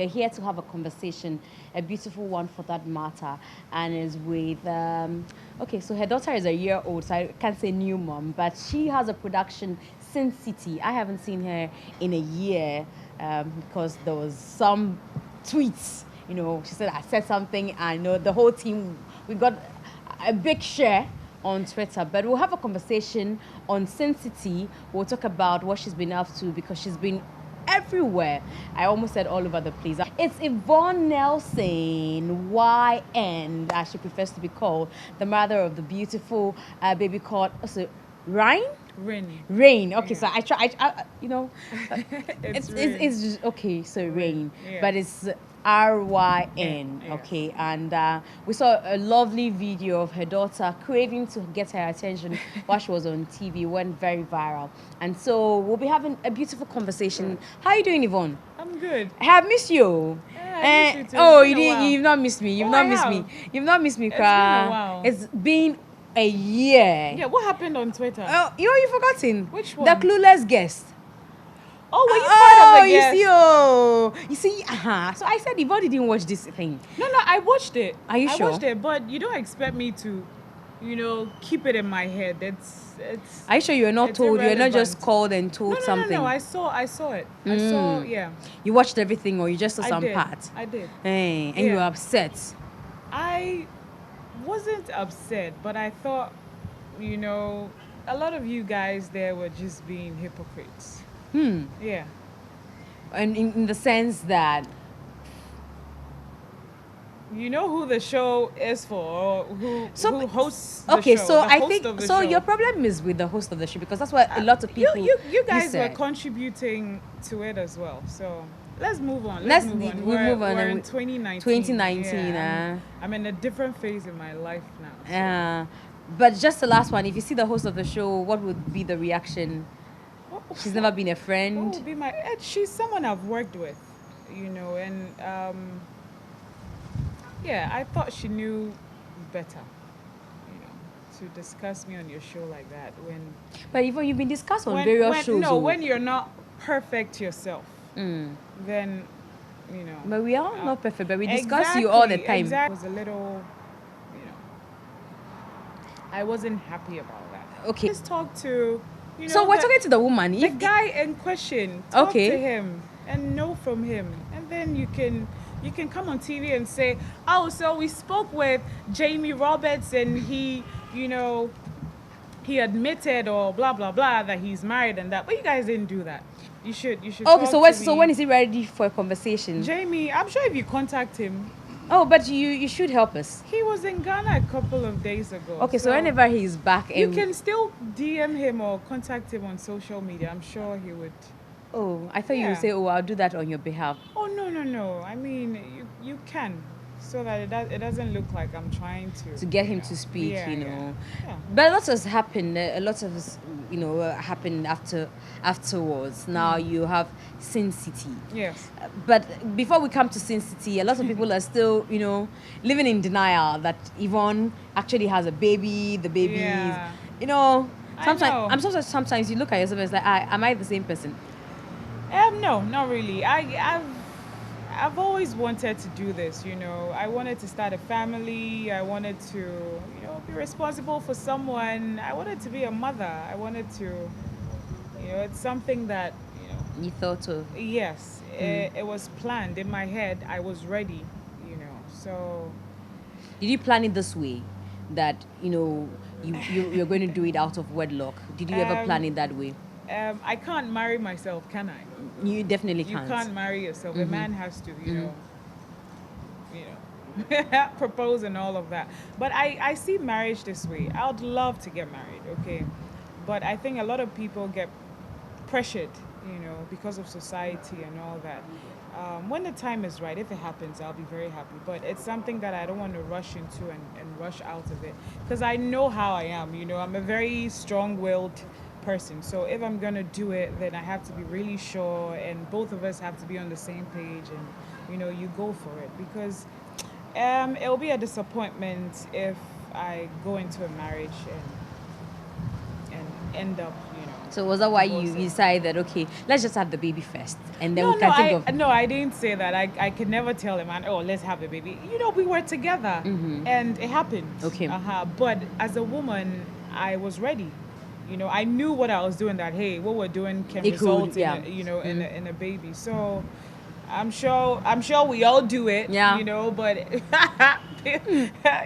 we're here to have a conversation, a beautiful one for that matter, and is with, okay, so her daughter is a year old, so I can't say new mom, but she has a production, Sin City. I haven't seen her in a year because there was some tweets, she said I said something, and the whole team, we got a big share on Twitter, but we'll have a conversation on Sin City. We'll talk about what she's been up to because she's been everywhere. I almost said all over the place. It's Yvonne Nelson, YN, as she prefers to be called, the mother of the beautiful baby called Rain. Okay, yeah. So I try. It's just, okay. So Rain, yeah. But it's RYN. Yeah. Okay, and we saw a lovely video of her daughter craving to get her attention while she was on TV. It went very viral, and so we'll be having a beautiful conversation. How are you doing, Yvonne? I'm good. I have missed you. Yeah, I miss you too. Oh, you've not missed me. You've not missed me. You've not missed me. It's been a while. It's been a year. Yeah, what happened on Twitter? Oh, you've forgotten. Which one? The clueless guest. Oh, were you part of the guest? You see, So I said Yvonne didn't watch this thing. No, I watched it. Are you sure? I watched it, but you don't expect me to, keep it in my head. It's. Are you sure you were not told? You were not just called and told something? No, I saw it. I saw, yeah. You watched everything, or you just saw some part? I did. Hey, and you were upset. I wasn't upset, but I thought, a lot of you guys there were just being hypocrites. Yeah. And in the sense that, you know who the show is for, or who hosts the show. Okay, so I think so. Show. Your problem is with the host of the show because that's what a lot of people. You guys were contributing to it as well. So let's move on. Let's move on. We're in 2019. 2019. Yeah, I'm in a different phase in my life now. So. But just the last one. If you see the host of the show, what would be the reaction? She's never been a friend. What would be she's someone I've worked with, and yeah, I thought she knew better, to discuss me on your show like that But even you've been discussed on various shows. No, when you're not perfect yourself, then, But we are not perfect, but we discuss you all the time. Exactly. It was a little, I wasn't happy about that. Okay. Let's talk to, so we're talking to the woman. The guy in question. Talk to him and know from him, and then you can come on TV and say, oh, so we spoke with Jamie Roberts and he admitted or blah blah blah that he's married and that, but you guys didn't do that. You should. Okay, so when is he ready for a conversation? Jamie, I'm sure if you contact him. Oh, but you should help us. He was in Ghana a couple of days ago. Okay, so whenever he's back, you can still DM him or contact him on social media. I'm sure he would. Oh, I thought you would say, "Oh, I'll do that on your behalf." Oh no. I mean, you can, so that it doesn't look like I'm trying to get him to speak. Yeah. But a lot has happened. A lot of happened afterwards. Now you have Sin City. Yes. But before we come to Sin City, a lot of people are still living in denial that Yvonne actually has a baby. The baby is, sometimes you look at yourself and it's like, am I the same person? No, not really. I've always wanted to do this, I wanted to start a family. I wanted to, be responsible for someone. I wanted to be a mother. I wanted to, it's something that, you thought of. Yes, it was planned in my head. I was ready, so. Did you plan it this way? That, you're going to do it out of wedlock? Did you ever plan it that way? I can't marry myself, can I? You definitely can't. You can't marry yourself. A man has to, propose and all of that. But I see marriage this way. I would love to get married, okay? But I think a lot of people get pressured, because of society and all that. When the time is right, if it happens, I'll be very happy. But it's something that I don't want to rush into and rush out of it. Because I know how I am, I'm a very strong-willed person. So if I'm going to do it, then I have to be really sure, and both of us have to be on the same page, and, you go for it. Because it'll be a disappointment if I go into a marriage and end up, So was that why you divorcing. decided, okay, let's just have the baby first, and then No, we can think of... no, I didn't say that. I could never tell him, oh, let's have a baby. You know, we were together, and it happened. Okay. But as a woman, I was ready. You know, I knew what I was doing. That hey, what we're doing can It result could, yeah. in in a baby. So, I'm sure we all do it. Yeah. You know, but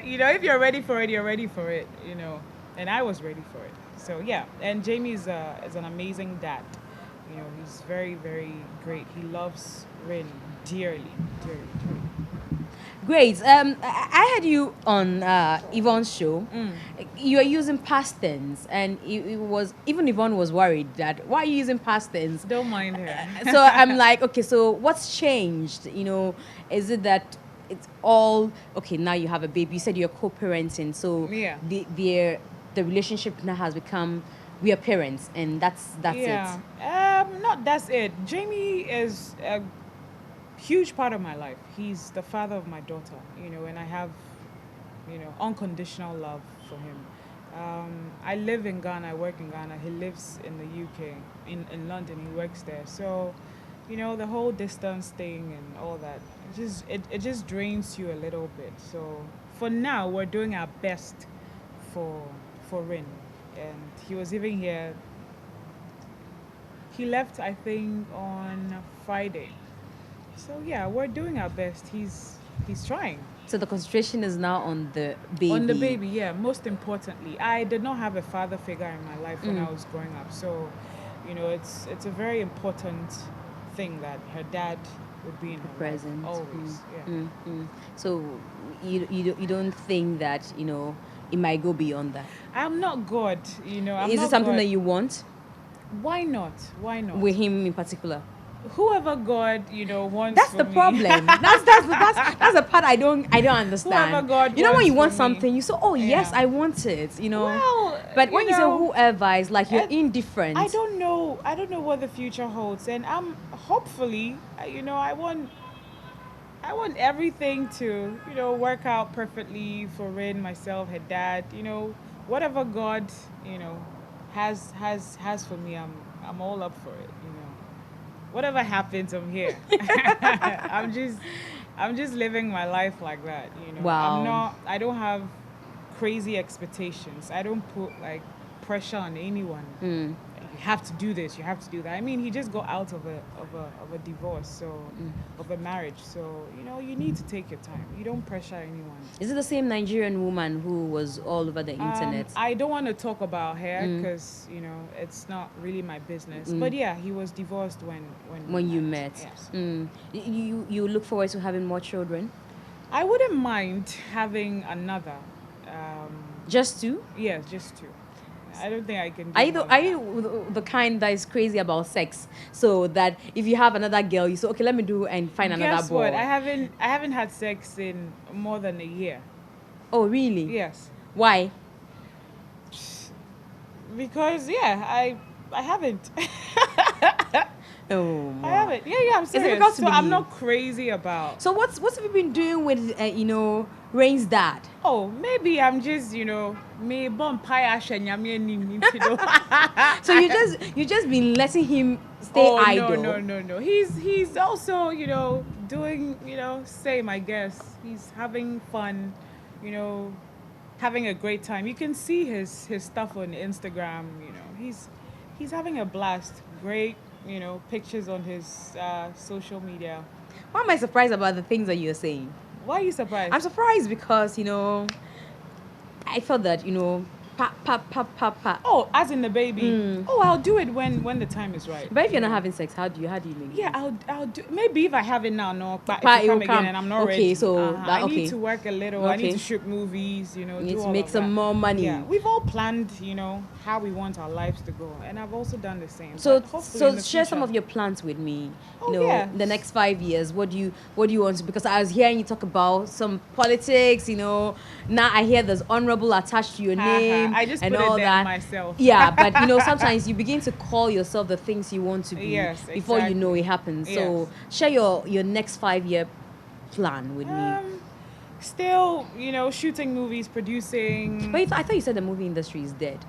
you know, if you're ready for it, you're ready for it. You know, and I was ready for it. So yeah, and Jamie is an amazing dad. You know, he's very, very great. He loves Rin dearly, dearly, dearly. Great. I had you on Yvonne's show. You are using past tense, and it was even Yvonne was worried that why are you using past tense? Don't mind her. So I'm like, okay, so what's changed? You know, is it that it's all okay? Now you have a baby. You said you're co-parenting, so Yeah. the relationship now has become we are parents, and that's Yeah. it. Not that's it. Jamie is a huge part of my life. He's the father of my daughter, you know, and I have, you know, unconditional love for him. I live in Ghana, I work in Ghana. He lives in the UK, in London. He works there. So, you know, the whole distance thing and all that, it just drains you a little bit. So for now, we're doing our best for Rin. And he was even here. He left, I think, on Friday. So yeah, we're doing our best. He's trying. So the concentration is now on the baby. On the baby, yeah. Most importantly, I did not have a father figure in my life when I was growing up. So, you know, it's a very important thing that her dad would be in her Present. life always. Yeah. So you don't think that, you know, it might go beyond that? I'm not God, you know. Is it something that you want? Why not? Why not? With him in particular? Whoever God, you know, wants. That's for the me. problem. That's the part I don't understand. Whoever God you know when you want wants for me. something, you say, "Oh yes, Yeah. I want it." You know. Well, but when you say know, whoever, it's like you're I- indifferent. I don't know what the future holds, and I'm hopefully, you know, I want everything to, you know, work out perfectly for Rin, myself, her dad. You know, whatever God, you know, has for me, I'm all up for it. You know, whatever happens, I'm here. I'm just living my life like that. You know, Wow. I don't have crazy expectations. I don't put like pressure on anyone. You have to do this, you have to do that. I mean, he just got out of a divorce, so of a marriage. So, you know, you need to take your time. You don't pressure anyone. Is it the same Nigerian woman who was all over the internet? I don't want to talk about her because, you know, it's not really my business. But yeah, he was divorced when you met. Yes. You look forward to having more children? I wouldn't mind having another. Just two? Yes, just two. I don't think I can. Are you the kind that is crazy about sex? So that if you have another girl, you say, okay, let me do and find another Guess boy. what? I haven't had sex in more than a year. Oh, really? Yes. Why? Because yeah, I haven't. Oh, I haven't. Yeah, I'm serious. difficult to so I'm believe? not crazy about. So what have you been doing with you know, Rain's dad? Oh, maybe I'm just, you know, me bon pie So you just been letting him stay idle. No. He's also, you know, doing, you know, same, I guess. He's having fun, you know, having a great time. You can see his stuff on Instagram, you know. He's having a blast. Great, you know, pictures on his social media. Why am I surprised about the things that you're saying? Why are you surprised? I'm surprised because, you know, I thought that, you know, pa. Oh, as in the baby. Oh, I'll do it when the time is right. But if you're not having sex, how do you make Yeah, I'll do. Maybe if I have it now, no. But Pa, if it you will come again come. and I'm not Okay, ready. so I okay. need to work a little. I need Okay. to shoot movies. You know, You need do to all make of some that. more money. Yeah, we've all planned, you know, how we want our lives to go, and I've also done the same. So But hopefully in the share some future- of your plans with me. Oh, You know, yeah. the next 5 years. What do you want to? Because I was hearing you talk about some politics. You know, now I hear there's honorable attached to your name. I just and put all it there that. myself. Yeah, but you know, sometimes you begin to call yourself the things you want to be Yes, before you know exactly. it happens. So Yes. share your next 5-year plan with me. Still, you know, shooting movies, producing. But I thought you said the movie industry is dead.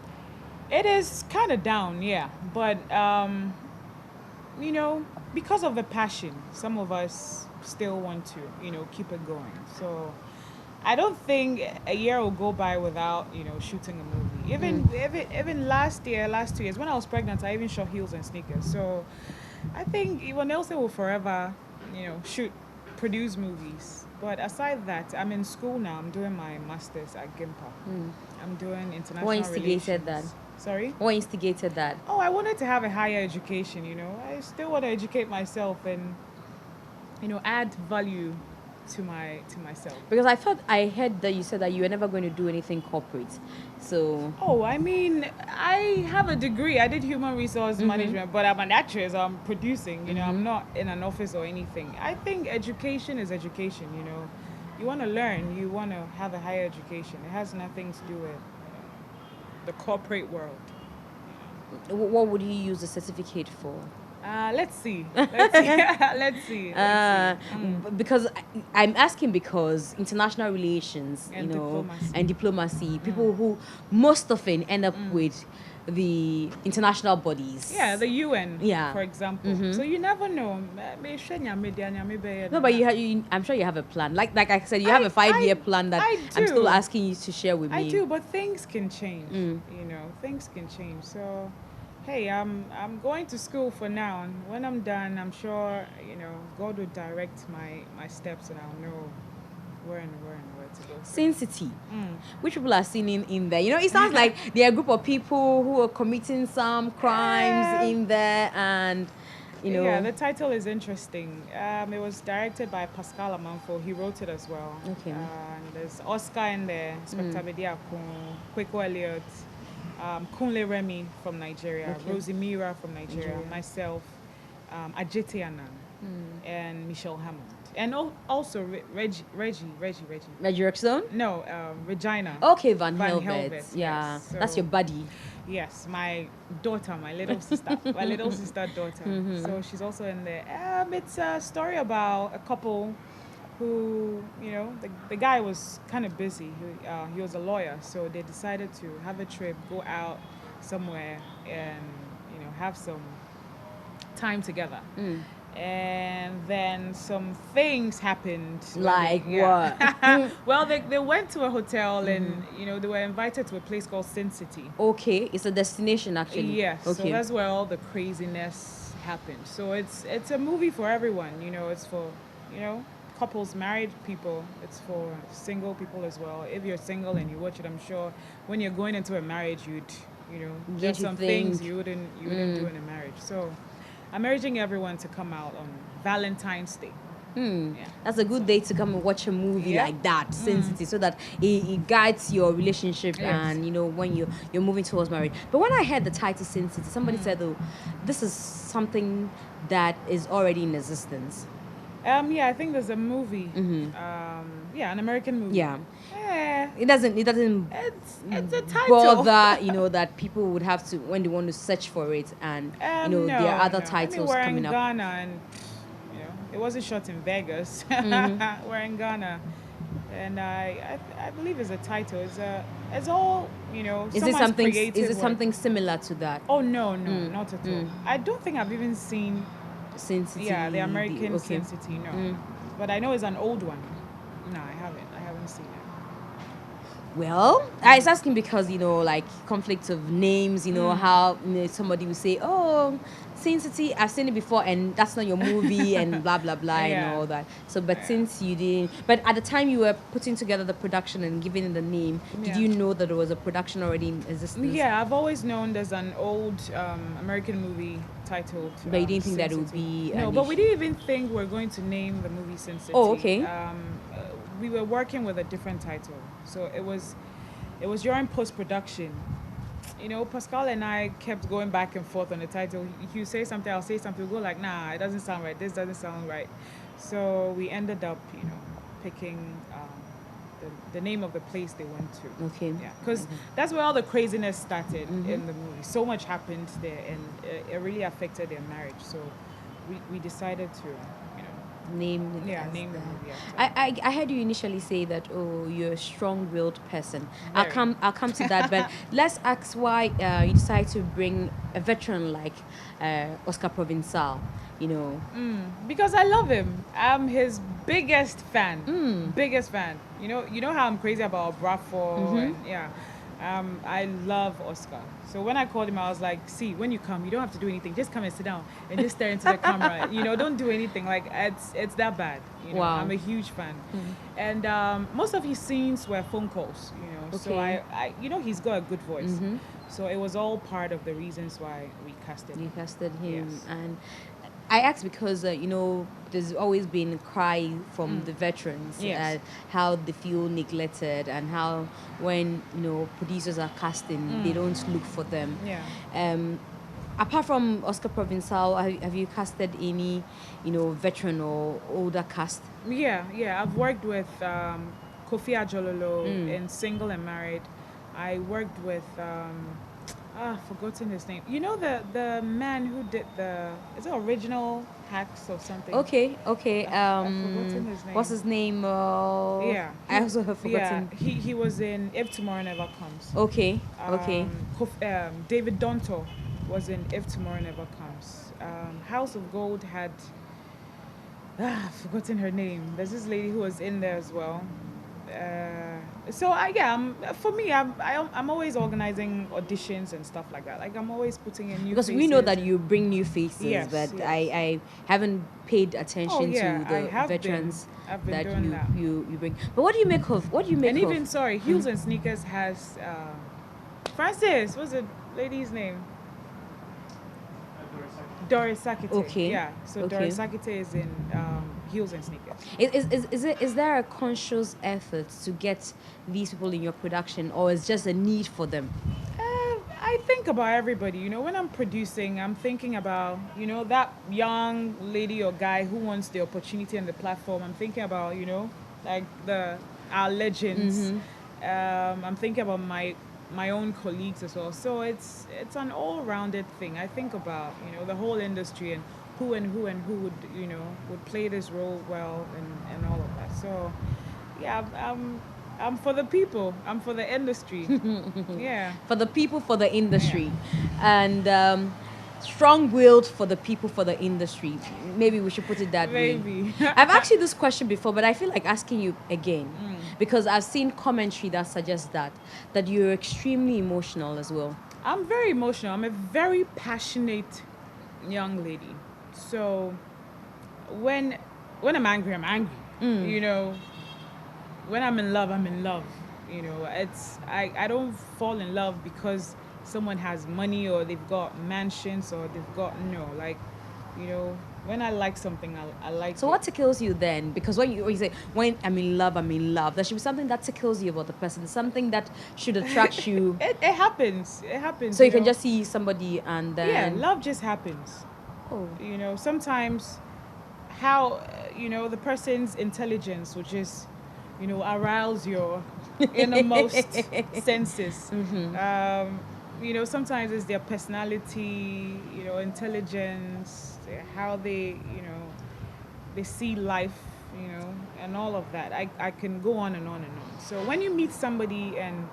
It is kind of down, yeah. But, because of the passion, some of us still want to, keep it going. So I don't think a year will go by without, shooting a movie. Even last 2 years, when I was pregnant, I even shot heels and sneakers. So I think Yvonne will forever, produce movies. But aside that, I'm in school now. I'm doing my master's at GIMPA. I'm doing international What instigated relations. that? Sorry? What instigated that? Oh, I wanted to have a higher education, I still want to educate myself and, add value to myself. Because I heard that you said that you were never going to do anything corporate. So Oh, I mean, I have a degree. I did human resource management, but I'm an actress. I'm producing, I'm not in an office or anything. I think education is education, You want to learn, you want to have a higher education. It has nothing to do with the corporate world. what would you use the certificate for? Let's see. Let's see. Because I'm asking because international relations, And diplomacy. and diplomacy, people who most often end up with the international bodies. Yeah, the UN, Yeah. for example. So you never know. No, but I'm sure you have a plan. Like I said, you have a 5-year plan that I'm still asking you to share with me. I do, but things can change. Things can change. So, hey, I'm going to school for now, and when I'm done, I'm sure God will direct my steps, and I'll know where to go. Sin City, which people are seen in there. It sounds like there are a group of people who are committing some crimes in there, and Yeah, the title is interesting. It was directed by Pascal Amanfo. He wrote it as well. Okay. And there's Oscar in there, Spectabedia Kweko Elliott, Kunle Remy from Nigeria, Rosie Mira from Nigeria, myself, Ajite Anan, and Michelle Hammond. And also Reggie. Resurrection? No, Regina. Okay, Van Van Helvet. Helvet, Yeah, yes. that's your buddy. Yes, my daughter, my little sister, daughter. So she's also in there. It's a story about a couple who, the guy was kind of busy. He was a lawyer, so they decided to have a trip, go out somewhere, and have some time together. And then some things happened. Like what? Well, they went to a hotel and, they were invited to a place called Sin City. Okay, it's a destination actually. Yes, Okay. so that's where all the craziness happened. So it's a movie for everyone, it's for, couples, married people. It's for single people as well. If you're single and you watch it, I'm sure when you're going into a marriage, there's some things you wouldn't do in a marriage. So I'm urging everyone to come out on Valentine's Day. Yeah. That's a good day to come and watch a movie like that, Sin City, so that it guides your relationship and when you're moving towards marriage. But when I heard the title Sin City, somebody said, "Oh, this is something that is already in existence." Yeah, I think there's a movie. An American movie. Yeah. Yeah. It doesn't. It's a title. Bother, that people would have to when they want to search for it, and there are other titles we're coming in up. Ghana, and it wasn't shot in Vegas. We're in Ghana, and I believe it's a title. It's all Is it something? Is it work. something similar to that? Oh no, not at all. I don't think I've even seen Sin City. the American okay. Sin City. No, but I know it's an old one. No, I haven't seen it. Well, I was asking because like conflict of names. How somebody will say, "Oh, Sin City, I've seen it before," and that's not your movie, and blah blah blah, and all that. So, but since you didn't, but at the time you were putting together the production and giving it the name, did you know that there was a production already in existence? Yeah, I've always known there's an old American movie titled. But you didn't think Sin that it would City. be? No, but we didn't even think we're going to name the movie Sin City. Oh, okay. We were working with a different title, so it was during post production. Pascal and I kept going back and forth on the title. If you say something, I'll say something. We'll go like, nah, it doesn't sound right. This doesn't sound right. So we ended up, picking the name of the place they went to. Okay. Yeah, because that's where all the craziness started in the movie. So much happened there, and it really affected their marriage. So we decided to, Name it Yeah, as name the that. movie. Yeah. I heard you initially say that, oh, you're a strong-willed person. Very. I'll come to that, but let's ask why you decided to bring a veteran like Oscar Provençal. You know. Because I love him. I'm his biggest fan. Mm. Biggest fan. You know how I'm crazy about Bravo and yeah. I love Oscar. So when I called him, I was like, see, when you come, you don't have to do anything. Just come and sit down and just stare into the camera. Don't do anything. Like it's that bad. Wow. I'm a huge fan. And most of his scenes were phone calls. So Okay. I he's got a good voice. So it was all part of the reasons why we casted him. You casted him, Yes. and I asked because there's always been cry from the veterans, Yes. how they feel neglected, and how when producers are casting, they don't look for them. Yeah. Apart from Oscar Provençal, have you casted any veteran or older cast? Yeah. I've worked with Kofi Ajololo in Single and Married. I worked with forgotten his name. The man who did is it original Hacks or something? Okay. I've forgotten his name. What's his name? Yeah. I also have forgotten. Yeah, he was in If Tomorrow Never Comes. Okay. David Donto was in If Tomorrow Never Comes. House of Gold had I've forgotten her name. There's this lady who was in there as well. For me, I'm always organizing auditions and stuff like that. Like I'm always putting in new because faces. we know that you bring new faces, Yes, but yes. I haven't paid attention to I the have veterans I've been that doing that. you bring. But what do you make of? And even Heels and Sneakers has Francis. What's the lady's name? Doris Sakite. Okay. Yeah. So Okay. Doris Sakite is in Heels and Sneakers. Is there a conscious effort to get these people in your production, or is just a need for them? I think about everybody. When I'm producing, I'm thinking about, that young lady or guy who wants the opportunity and the platform. I'm thinking about, like our legends. I'm thinking about my own colleagues as well. So it's an all-rounded thing. I think about, the whole industry and who would play this role well and all of that. So yeah, I'm for the people. I'm for the industry. Yeah. For the people, for the industry, and strong-willed for the people, for the industry. Maybe we should put it that way. Maybe. I've asked you this question before, but I feel like asking you again because I've seen commentary that suggests that you're extremely emotional as well. I'm very emotional. I'm a very passionate young lady. So when I'm angry, I'm angry. When I'm in love, I'm in love. I don't fall in love because someone has money or they've got mansions or they've got when I like something, I like So it. what tickles you then? Because when you say, when I'm in love, I'm in love, there should be something that tickles you about the person, something that should attract you. It happens. It happens. So you can just see somebody and then... Yeah, love just happens. Oh. Sometimes how, the person's intelligence will just, arouse your innermost senses. Sometimes it's their personality, intelligence, how they see life, and all of that. I can go on and on and on. So when you meet somebody and,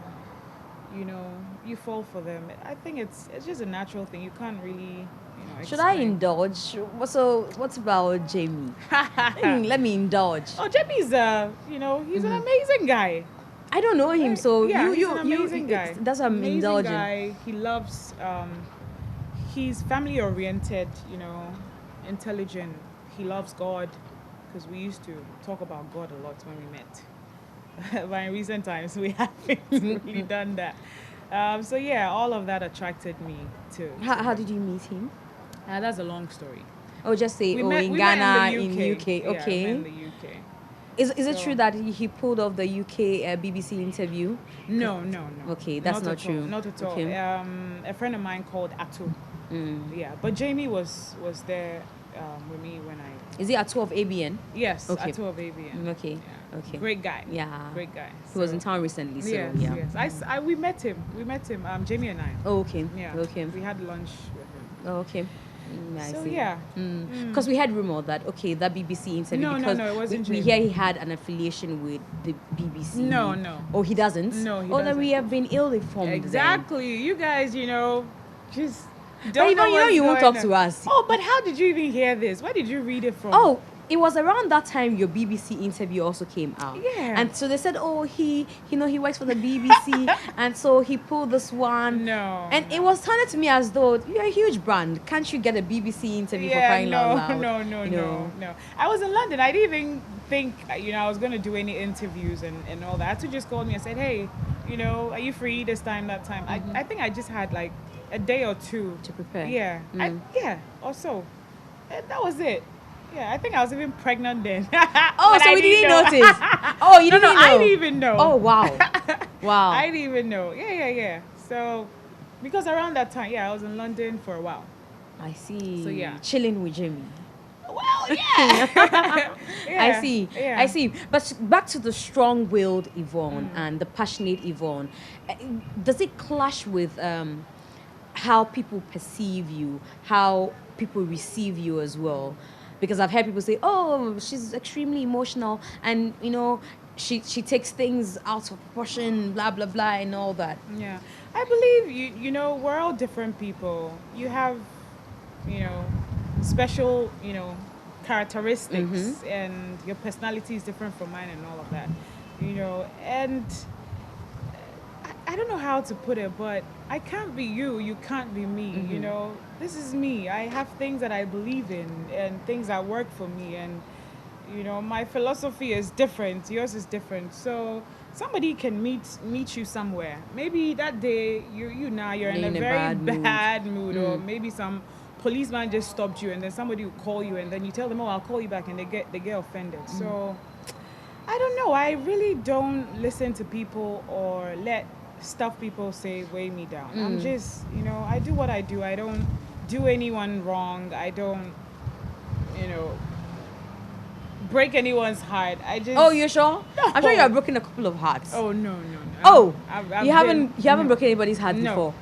you fall for them, I think it's just a natural thing. You can't really, Should I explain. indulge? So what's about Jamie? Let me indulge. Oh, Jamie's he's an amazing guy. I don't know him, so Yeah, he's you an amazing guy. That's what I'm Amazing indulging. guy. He loves. He's family oriented. Intelligent. He loves God, because we used to talk about God a lot when we met. But in recent times, we haven't really done that. So yeah, all of that attracted me to. How did you meet him? That's a long story. Oh, just say, We in met Ghana, in the UK. Okay. Yeah, we met in the UK. Is it So- true that he pulled off the UK BBC interview? No. Okay, that's not at true. all, Not at all. Okay. A friend of mine called Atu. Yeah, but Jamie was there with me when I. Is he at 12 ABN? Yes, Okay. Atu of ABN. Okay. Yeah. Okay. Great guy. Yeah. Great guy. He was in town recently, so yes, yeah. yes. We met him. Jamie and I. Oh, okay. Yeah. Okay. We had lunch with him. Oh, okay. I So see. yeah. Because we had rumor that that BBC interview, No, because it wasn't we true. hear he had an affiliation with the BBC. No. Oh, he doesn't. No, he Oh, then we doesn't. have been ill-informed. Exactly. You guys, just But don't even know what's you won't going talk on. to us. Oh, but how did you even hear this? Where did you read it from? Oh, it was around that time your BBC interview also came out. Yeah. And so they said, oh, he works for the BBC, and so he pulled this one. No. And it was sounded to me as though you're a huge brand. Can't you get a BBC interview for crying out loud? No. I was in London. I didn't even think, I was going to do any interviews and all that. Atu just called me and said, hey, are you free this time, that time? I think I just had like a day or two. To prepare. Yeah. Or so. And that was it. Yeah, I think I was even pregnant then. Oh, so we didn't notice. Oh, you didn't know? I didn't even know. Oh, wow. Wow. I didn't even know. Yeah. So, because around that time, I was in London for a while. I see. So, yeah. Chilling with Jimmy. Well, yeah. I see. Yeah. I see. But back to the strong-willed Yvonne and the passionate Yvonne. Does it clash with how people perceive you, how people receive you as well? Because I've heard people say, oh, she's extremely emotional, and she takes things out of proportion, blah blah blah, and all that. Yeah, I believe we're all different people. You have special characteristics, and your personality is different from mine, and all of that. And I don't know how to put it, but I can't be you. You can't be me. This is me. I have things that I believe in and things that work for me, and my philosophy is different. Yours is different. So somebody can meet you somewhere. Maybe that day you're in a very bad mood, or maybe some policeman just stopped you, and then somebody will call you, and then you tell them, oh, I'll call you back, and they get offended. So I don't know. I really don't listen to people or let stuff people say weigh me down. I'm just, I do what I do. I don't do anyone wrong. I don't, break anyone's heart. I just. Oh, you're sure? No. I'm sure you have broken a couple of hearts. Oh no. Oh, I've you haven't no. broken anybody's heart before.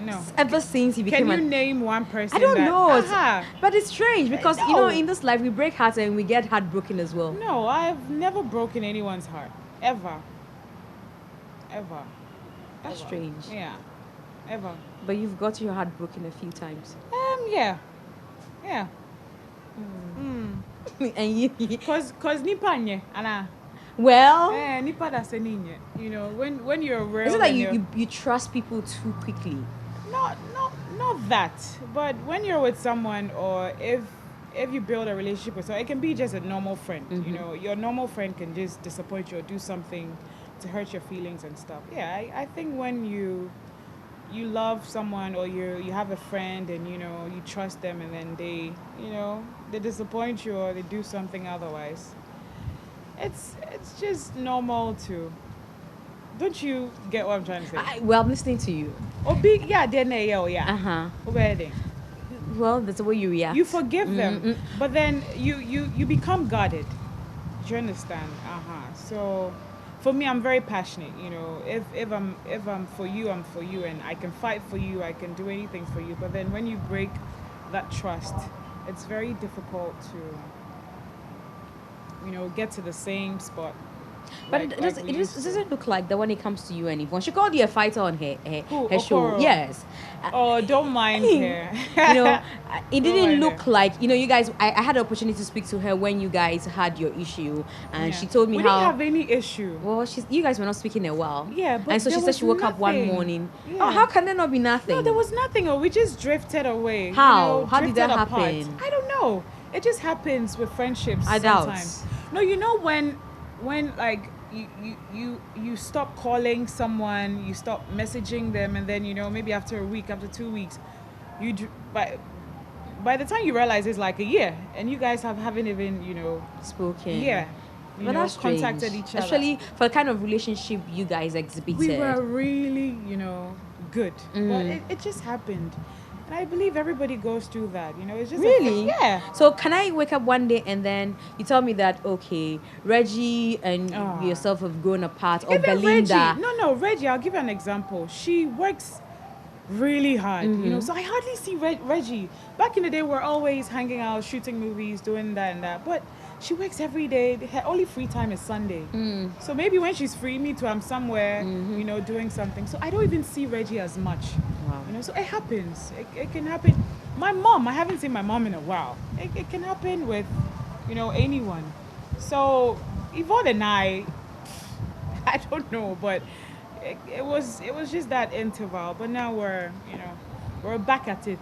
No. Ever since you became. Can you name one person? I don't know. Uh-huh. But it's strange because No. in this life we break hearts and we get heartbroken as well. No, I've never broken anyone's heart. Ever. That's strange. Yeah. Ever. But you've got your heart broken a few times. Yeah. And you. Cause nipa nye, ana. Well. Nipa da se ninye. When you're real. Is it that you trust people too quickly? Not that. But when you're with someone, or if you build a relationship with someone, it can be just a normal friend. Your normal friend can just disappoint you or do something to hurt your feelings and stuff. Yeah, I think when you love someone, or you have a friend, and you trust them, and then they disappoint you, or they do something otherwise, it's just normal to. Don't you get what I'm trying to say? Well, I'm listening to you. Yeah. Well, that's the way you react. You forgive them, but then you become guarded. Do you understand? So for me, I'm very passionate. If I'm for you, I'm for you, and I can fight for you. I can do anything for you. But then when you break that trust, it's very difficult to get to the same spot. But it doesn't look like that when it comes to you and Yvonne. She called you a fighter on her show. Okoro? Yes. Oh, don't mind her. It didn't look like, you guys, I had the opportunity to speak to her when you guys had your issue, and she told me we how. didn't have any issue. Well, you guys were not speaking a while. Yeah, but and so she said she woke up one morning. Yeah. Oh, how can there not be nothing? No, there was nothing. We just drifted away. How? How did that apart. happen? I don't know. It just happens with friendships I sometimes. doubt. No, when like you stop calling someone, you stop messaging them, and then maybe after a week, after 2 weeks, by the time you realize it's like a year, and you guys haven't even spoken. Yeah. But that's contacted strange. each other. Especially for the kind of relationship you guys exhibited. We were really, good. But it just happened. And I believe everybody goes through that. It's just really? Yeah. So can I wake up one day and then you tell me that, okay, Reggie and yourself have grown apart, or Even Belinda? Reggie. No, Reggie, I'll give you an example. She works really hard, you know. So I hardly see Reggie. Back in the day, we're always hanging out, shooting movies, doing that and that. But she works every day. Her only free time is Sunday. So maybe when she's free, me too, I'm somewhere, you know, doing something. So I don't even see Reggie as much. Wow. You know, so it happens. It can happen. My mom, I haven't seen my mom in a while. It can happen with, you know, anyone. So Yvonne and I don't know, but it was just that interval. But now we're back at it.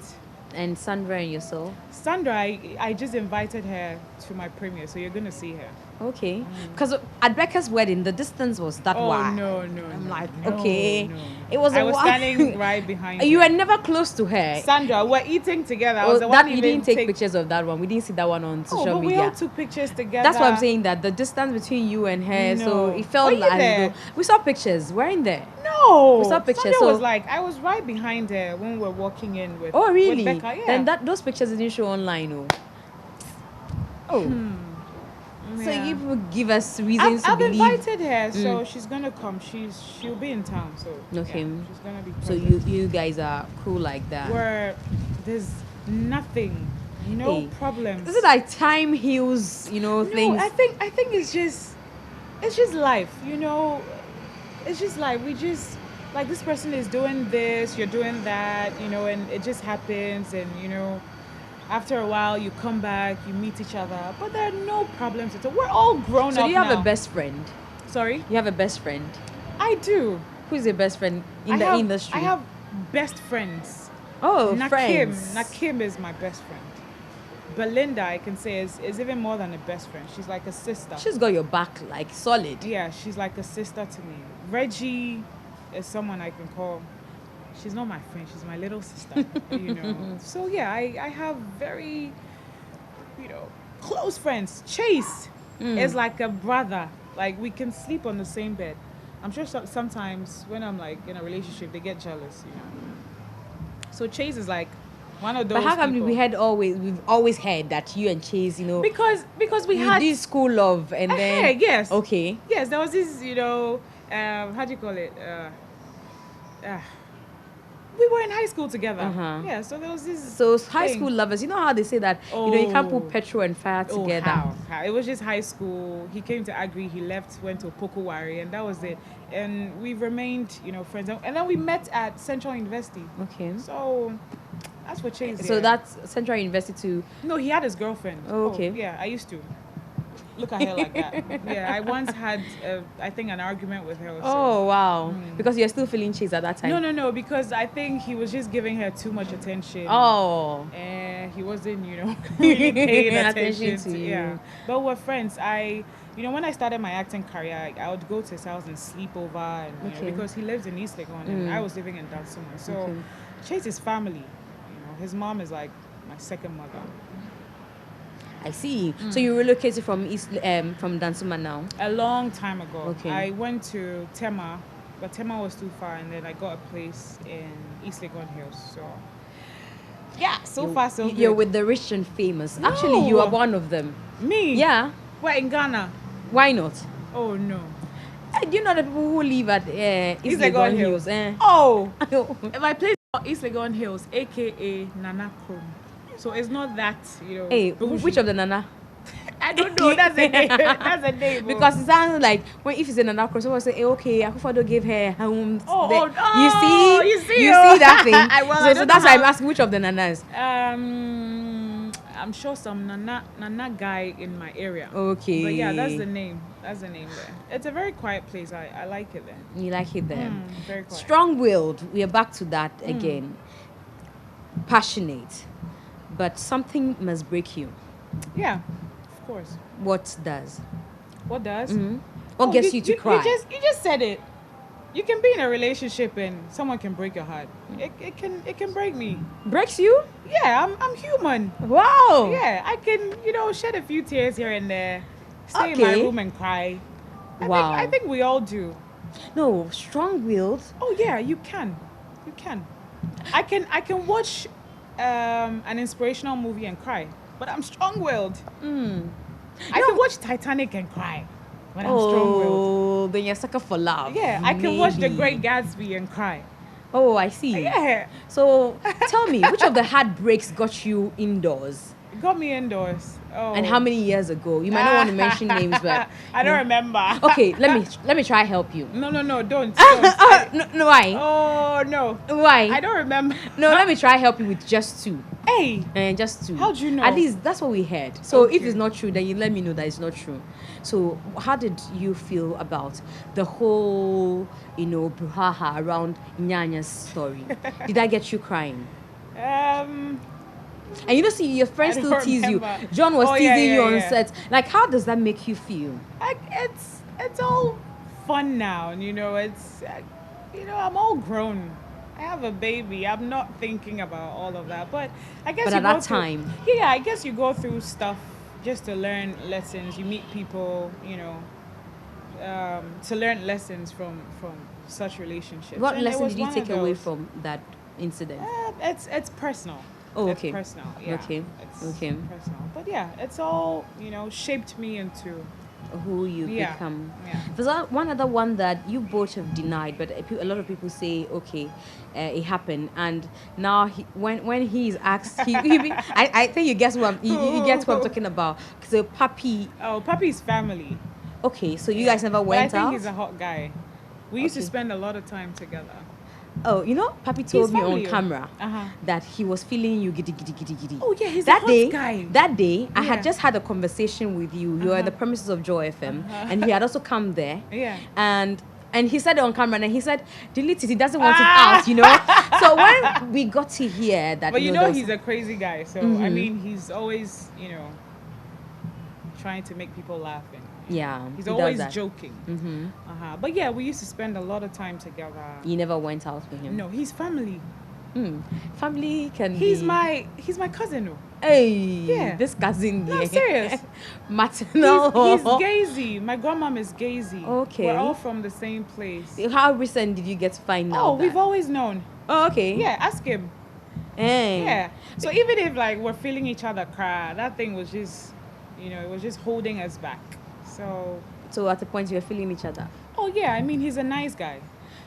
And Sandra and yourself? Sandra, I just invited her to my premiere, so you're gonna see her. Okay. Because at Becca's wedding, the distance was that wide. No. I'm like, no, okay. no. It was I a was while. standing right behind You her. were never close to her. Sandra, we're eating together. I Oh, was the that one we even didn't take pictures of that one. We didn't see that one on social but media. we all took pictures together. That's what I'm saying, that the distance between you and her, so No. it felt Were you like there? we saw pictures. We're in there. No. We saw pictures, Sandra so- was like, I was right behind her when we were walking in with Oh, really? with Becca. Yeah. Then those pictures didn't show online. So Yeah. you people give us reasons I've to believe. invited her, so she's gonna come. She'll be in town, so Okay. yeah, she's gonna be. So present. you guys are cool like that. Where there's nothing, no Hey, problems. Is it like time heals, things? No, I think it's just life, you know. It's just like we just like this person is doing this, you're doing that, you know, and it just happens, and you know, after a while you come back, you meet each other, but there are no problems at all. We're all grown So up do you have now. a best friend? Sorry, You have a best friend. I do. Who's your best friend in I the have, industry? I have best friends. Oh, Nakim. friends. Nakim is my best friend. Belinda, I can say, is even more than a best friend. She's like a sister. She's got your back like solid. Yeah, she's like a sister to me. Reggie is someone I can call. She's not my friend. She's my little sister. You know. So yeah, I have very, close friends. Chase is like a brother. Like we can sleep on the same bed. I'm sure sometimes when I'm like in a relationship, they get jealous. You know. So Chase is like one of those. But how come people. we've always heard that you and Chase, Because we you had did school love and then yes. Okay. Yes, there was this, how do you call it? We were in high school together. Uh-huh. Yeah, so there was this. So high thing. school lovers, you know how they say that you can't put petrol and fire Oh, together. how? It was just high school. He came to Agri, he left, went to Pokowari, and that was it. And we remained, friends. And then we met at Central University. Okay. So that's what changed. So yeah. that's Central University too. No, he had his girlfriend. Oh, okay. Yeah, I used to. Look at her like that. Yeah, I once had, I think, an argument with her. Or so. Oh wow. Because you're still feeling Chase at that time. No, because I think he was just giving her too much attention. Oh. And he wasn't, really paying attention Attention to to you. Yeah. But we're friends. When I started my acting career, I would go to his house and sleep over, and, Okay. because he lives in East Legon and I was living in Dansuma. So Okay. Chase is family. His mom is like my second mother. I see. So you relocated from from Dansuma now. A long time ago. Okay. I went to Tema, but Tema was too far, and then I got a place in East Legon Hills. So yeah, so far so good. You're with the rich and famous. No. Actually, you are one of them. Me? Yeah. We're in Ghana. Why not? Oh no. Do you know the people who live at East Legon Legon Hills. Hills? Oh, my place is East Legon Hills, aka Nana Krum. So it's not that, Hey, bougie. which of the Nana? I don't know. That's a name. That's a name. oh. Because it sounds like if it's in an across, someone say, hey, okay, Akufo-Addo gave her home. Oh, You see oh. that thing? I so don't that's know why I'm how- asking which of the Nanas. I'm sure some Nana guy in my area. Okay. But yeah, that's the name. That's the name there. It's a very quiet place. I like it there. You like it there. Very quiet. Strong-willed. We are back to that again. Passionate. But something must break you. Yeah, of course. What does? What does? What gets you to cry? You just said it. You can be in a relationship and someone can break your heart. It can break me. Breaks you? Yeah, I'm human. Wow. Yeah, I can shed a few tears here and there. Stay in my Okay. room and cry. Wow. I think we all do. No, strong-willed. Oh yeah, you can. You can. I can watch an inspirational movie and cry, but I'm strong-willed. I can watch Titanic and cry, but I'm strong-willed. Oh, then you're sucker for love. Yeah, I can watch The Maybe. Great Gatsby and cry. Oh, I see. Yeah. So tell me, which of the heartbreaks got you indoors? It got me indoors. Oh. And how many years ago? You might not want to mention names, but I don't remember. Okay, let me try help you. No, don't. No, why? Oh no. Why? I don't remember. No, let me try help you with just two. Hey. And just two. How'd you know? At least that's what we heard. So if Okay. it's not true, then you let me know that it's not true. So how did you feel about the whole, brouhaha around Nyanya's story? Did that get you crying? And see, your friends I still don't tease remember. you. John was Oh, teasing yeah, you on yeah. set. Like, how does that make you feel? It's all fun now. It's I'm all grown. I have a baby. I'm not thinking about all of that. But I guess But you at go that through- time. Yeah, I guess you go through stuff just to learn lessons. You meet people, to learn lessons from such relationships. What And it lesson was did you one take of away those. from that incident? It's personal. Oh, It's okay. personal. Yeah. Okay. It's Okay. personal. But yeah, it's all shaped me into. Who you Yeah. become. Yeah. There's one other one that you both have denied, but a lot of people say, okay, it happened, and now when he's asked, I think you guess you get who I'm talking about. So Papi, Oh, Papi's family. okay, so you Yeah. guys never But went I think out. he's a hot guy. We used to Okay. spend a lot of time together. Oh, Papi told me on family. camera Uh-huh. that he was feeling you giddy giddy giddy giddy. Oh, yeah, he's a that hot day, guy. That day, I Yeah. had just had a conversation with you. You were at the premises of Joy FM, and he had also come there. Yeah. And he said it on camera, and he said, delete it. He doesn't want it Ah! out, So when we got to hear that, But there was- he's a crazy guy. So, I mean, he's always, trying to make people laugh. And, yeah, he's he does always that. joking. Mhm. But yeah, we used to spend a lot of time together. You never went out with him. No, he's family. Family can He's be. he's my cousin. Oh. Hey, Yeah. this cousin. No, I'm yeah. serious. Maternal. He's Gazy. My grandmom is Gazy. Okay. We're all from the same place. How recent did you get to find out? Oh, we've that? always known. Oh, okay. Yeah, ask him. Hey. Yeah. So even if we're feeling each other cry, that thing was just, it was just holding us back. So at the point you were feeling each other. Oh yeah, I mean he's a nice guy.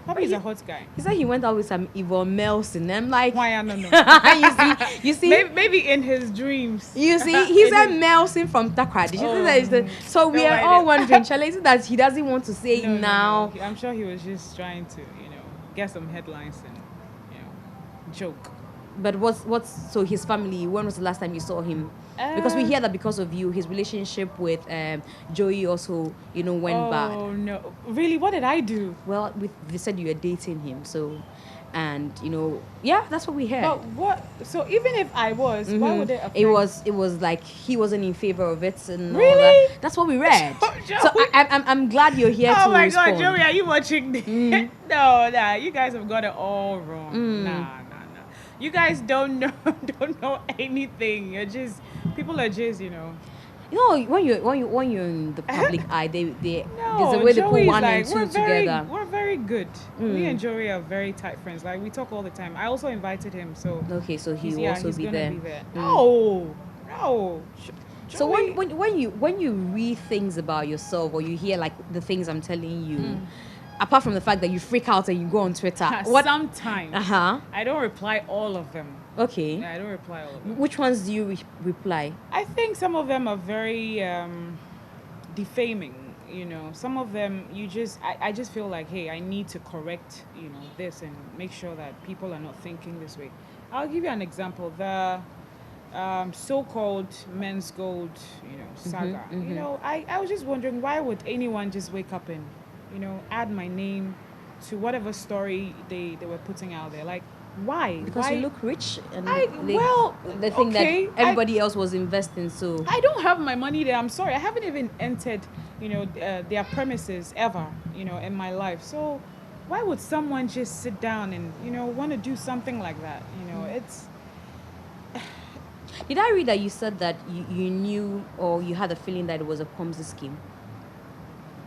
Probably he's a hot guy. He said he went out with some Yvonne Melson. I'm like, Why I don't know. you see, Maybe in his dreams. you see, he's In a his- Melson from Takra. Did you think that is the? So we no, are I all didn't. wondering, shall I say that he doesn't want to say No, now? I'm sure he was just trying to, get some headlines and, joke. But what's so his family? When was the last time you saw him? Because we hear that because of you, his relationship with Joey also, went bad. Oh no! Really? What did I do? Well, they said you were dating him, so, and yeah, that's what we heard. But what? So even if I was, why would it affect? It was like he wasn't in favor of it, and all Really? that. That's what we read. Joey. So I'm glad you're here to Oh my respond. God, Joey, are you watching this? No, you guys have got it all wrong. Nah. You guys don't know anything. People are just, when you're in the public eye, there's No, a way they put Joey's one and two we're very, together. We're very good. Me and Joey are very tight friends. We talk all the time. I also invited him, so Okay, so he he's, will also he's be gonna there. be there. No. So Joey- when you read things about yourself, or you hear the things I'm telling you, apart from the fact that you freak out and you go on Twitter, sometimes I don't reply all of them. Okay. Yeah, I don't reply all of them. Which ones do you reply? I think some of them are very defaming. Some of them I just feel like, hey, I need to correct this and make sure that people are not thinking this way. I'll give you an example. The so-called men's gold saga. I was just wondering, why would anyone just wake up and add my name to whatever story they were putting out there? Why? Because Why? you look rich, and the thing that everybody else was investing. So I don't have my money there. I'm sorry. I haven't even entered, their premises ever, in my life. So why would someone just sit down and, want to do something like that? It's... Did I read that you said that you knew, or you had a feeling that it was a Ponzi scheme?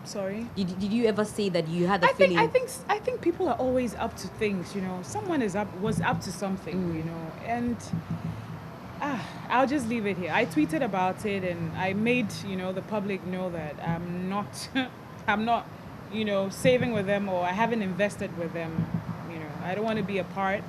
Sorry? Did you ever say that you had a feeling? I think people are always up to things, Someone was up to something, and I'll just leave it here. I tweeted about it, and I made, the public know that I'm not, saving with them, or I haven't invested with them, I don't want to be a part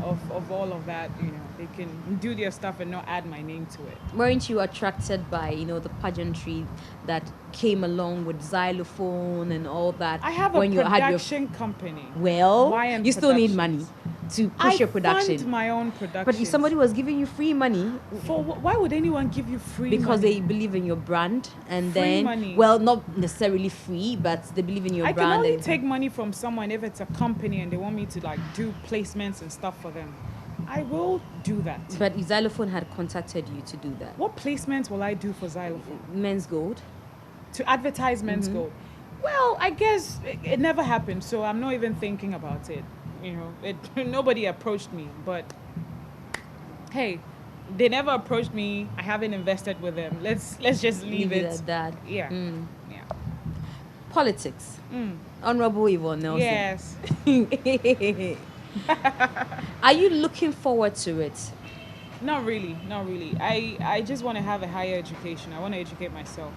of all of that. They can do their stuff and not add my name to it. Weren't you attracted by, the pageantry that came along with xylophone and all that? I have when a you had your production company. Well, YN you still need Productions. money to push your production. I fund my own production. But if somebody was giving you free money, why would anyone give you free because money? they believe in your brand, and Free then money. well, not necessarily free, but they believe in your I brand. can only and take money from someone if it's a company and they want me to like do placements and stuff for them. I will do that. But if Xylophone had contacted you to do that, What placements will I do for Xylophone? Men's Gold. To advertise Men's Mm-hmm. Gold. Well, I guess it never happened, so I'm not even thinking about it. Nobody approached me, but hey, they never approached me. I haven't invested with them. Let's just leave it at that. Yeah. Mm. Yeah. Politics. Mm. Honorable Yvonne Nelson. Yes. Are you looking forward to it? Not really. I just want to have a higher education. I want to educate myself.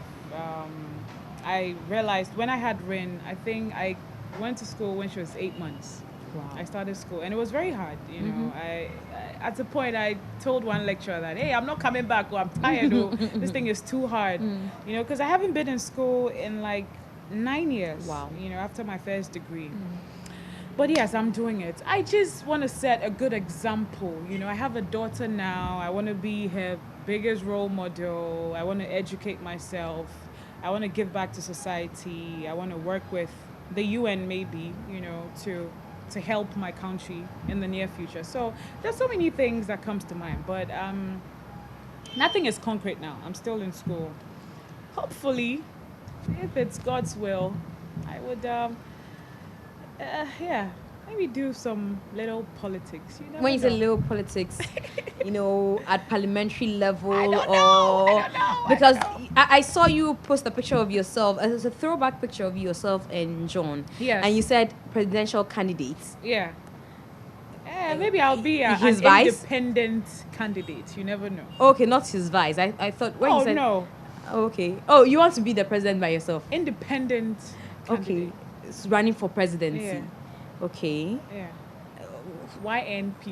I realized when I had Rin, I think I went to school when she was 8 months. Wow. I started school and it was very hard. Mm-hmm. I at a point I told one lecturer that, hey, I'm not coming back. Or I'm tired. Or this thing is too hard. Because I haven't been in school in like 9 years. Wow. After my first degree. But yes, I'm doing it. I just want to set a good example. I have a daughter now. I want to be her biggest role model. I want to educate myself. I want to give back to society. I want to work with the UN maybe, to help my country in the near future. So there's so many things that comes to mind. But nothing is concrete now. I'm still in school. Hopefully, if it's God's will, I would... maybe do some little politics. When you say little politics, at parliamentary level, I don't know. Because I saw you post a picture of yourself. It's a throwback picture of yourself and John. Yes. And you said presidential candidates. Yeah. Maybe I'll be an His vice? independent candidate. You never know. Okay, not his vice. I thought when you said No. Okay. Oh, you want to be the president by yourself? Independent candidate. Okay. It's running for presidency. Yeah. Okay. Yeah. YNP.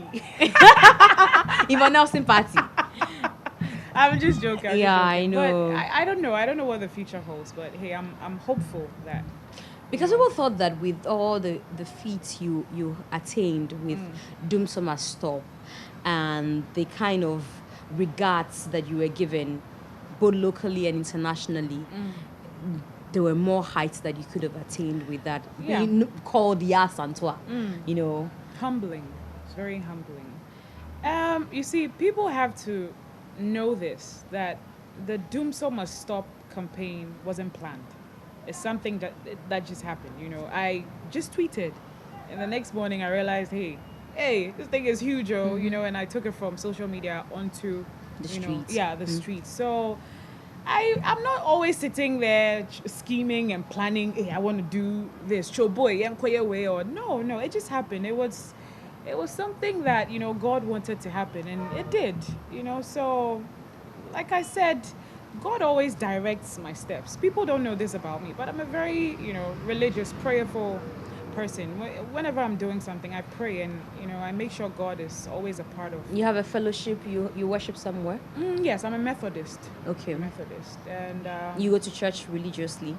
Yvonne Nelson Party. I'm just joking. I know. But I don't know. I don't know what the future holds. But hey, I'm hopeful that. Because people thought that with all the feats you attained with Doom Summer Stop and the kind of regards that you were given both locally and internationally, there were more heights that you could have attained with that. Yeah. Being called Yas Antoine, Humbling. It's very humbling. You see, people have to know this, that the Doom So Must Stop campaign wasn't planned. It's something that just happened. I just tweeted, and the next morning I realized, hey, this thing is huge, and I took it from social media onto The streets. The streets. So I'm not always sitting there scheming and planning, hey, I want to do this, show boy, or no, it just happened. It was something that, God wanted to happen, and it did, so like I said, God always directs my steps. People don't know this about me, but I'm a very, religious, prayerful person. Whenever I'm doing something, I pray, and I make sure God is always a part of. You have a fellowship. You worship somewhere. Yes, I'm a Methodist. Okay. Methodist, and you go to church religiously.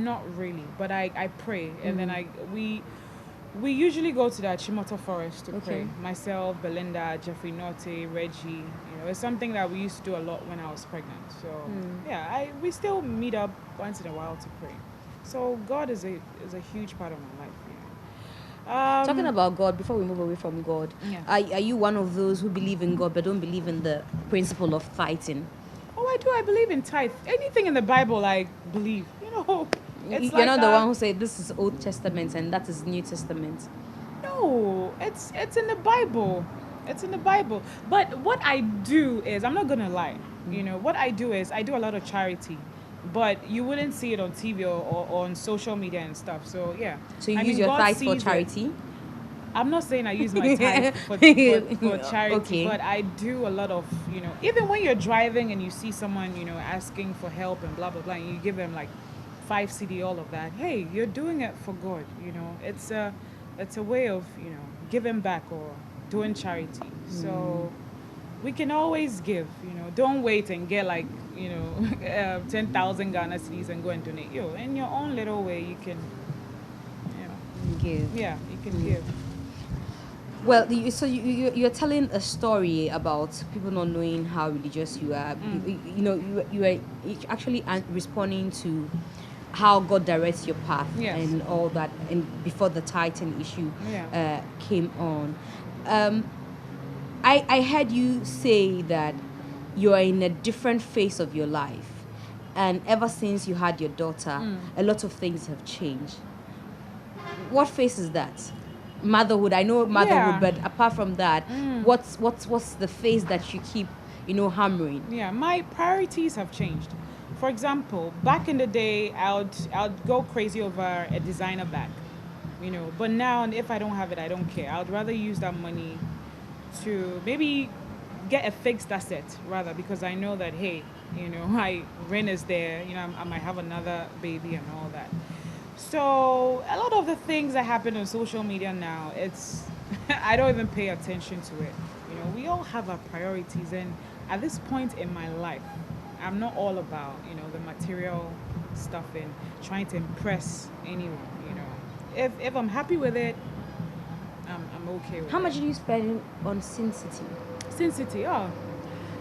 not really, but I pray, and then we usually go to the Chimoto Forest to pray. Myself, Belinda, Jeffrey Norte, Reggie. It's something that we used to do a lot when I was pregnant. So we still meet up once in a while to pray. So God is a huge part of my life. Talking about God, before we move away from God, are you one of those who believe in God but don't believe in the principle of tithing? Oh, I do. I believe in tithe. Anything in the Bible, I believe. You're not the one who said this is Old Testament and that is New Testament. No, it's in the Bible. It's in the Bible. But what I do is, I'm not gonna lie. What I do is I do a lot of charity, but you wouldn't see it on TV or on social media and stuff. So yeah. So you use your tithe for charity? I'm not saying I use my tithe for charity, but I do a lot of, even when you're driving and you see someone, asking for help and blah, blah, blah, and you give them like 5 CD, all of that. Hey, you're doing it for God, It's a it's a way of, giving back or doing charity. So we can always give, don't wait and get like, 10,000 Ghana cedis and go and donate. In your own little way, you can, Give. yeah, you can give. Well, you're telling a story about people not knowing how religious you are. You are actually responding to how God directs your path. Yes. And all that, and before the Titan issue came on. I heard you say that you are in a different phase of your life, and ever since you had your daughter, a lot of things have changed. What phase is that? Motherhood. I know motherhood, but apart from that, what's the phase that you keep, hammering? Yeah, my priorities have changed. For example, back in the day, I would go crazy over a designer bag, But now, if I don't have it, I don't care. I would rather use that money to maybe get a fixed asset rather, because I know that, hey, my rent is there. I might have another baby and all that. So a lot of the things that happen on social media now, it's I don't even pay attention to it. We all have our priorities, and at this point in my life, I'm not all about the material stuff and trying to impress anyone. If I'm happy with it, I'm okay with it. How much do you spend on Sin City? Sin City, a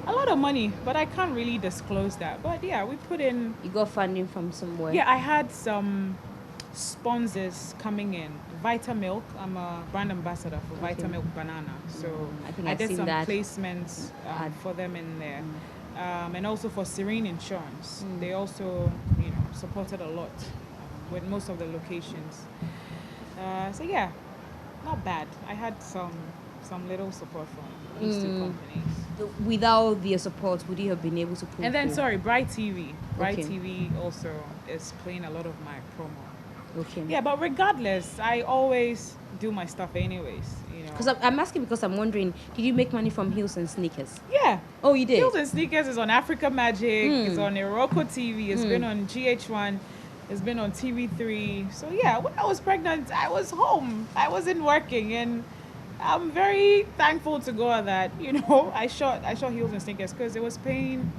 lot of money, but I can't really disclose that. But yeah, we put in. You got funding from somewhere? Yeah, I had some sponsors coming in. Vitamilk, I'm a brand ambassador for Vitamilk Banana, so I did some placements for them in there, and also for Serene Insurance. They also supported a lot with most of the locations. So yeah, not bad. I had some little support from these two companies. Without their support, would you have been able to pull? And then Bright TV. Bright TV also is playing a lot of my promo. Okay. Yeah, but regardless, I always do my stuff anyways, Because I'm asking because I'm wondering, did you make money from heels and sneakers? Yeah. Oh, you did? Heels and Sneakers is on Africa Magic, it's on Iroko TV, it's been on GH1, it's been on TV3. So yeah, when I was pregnant, I was home. I wasn't working, and I'm very thankful to God that, I shot Heels and Sneakers because it was paying,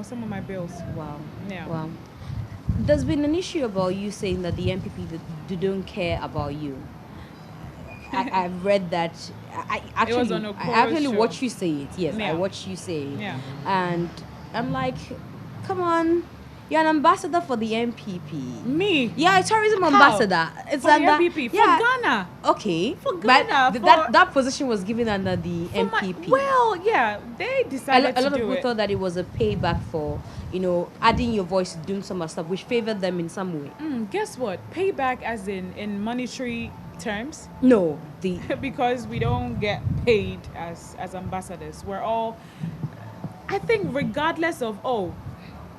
some of my bills. Wow. Yeah. Wow. There's been an issue about you saying that the MPP don't care about you. I've read that. I actually watched you say it. Yes, I watched you say it. Yeah. And I'm like, come on, you're an ambassador for the MPP. Me? Yeah, a tourism ambassador. It's for the MPP. For Ghana. Okay. For Ghana. But that position was given under the MPP. Yeah, they decided a lot of people thought that it was a payback for, adding your voice, doing some stuff, which favored them in some way. Guess what? Payback as in monetary terms? No. Because we don't get paid as ambassadors. We're all, I think, regardless of,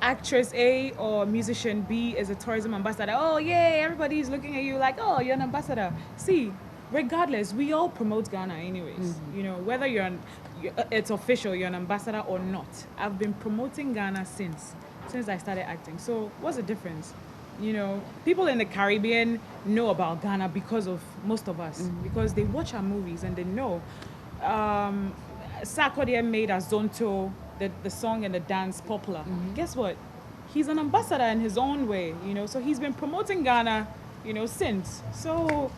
actress A or musician B is a tourism ambassador. Oh, yay, everybody's looking at you like, oh, you're an ambassador. See, regardless, we all promote Ghana anyways. Whether it's official, you're an ambassador or not. I've been promoting Ghana since I started acting. So what's the difference? People in the Caribbean know about Ghana because of most of us, because they watch our movies and they know. Sarkodie made Azonto, the song and the dance popular. Guess what? He's an ambassador in his own way, so he's been promoting Ghana, since. So,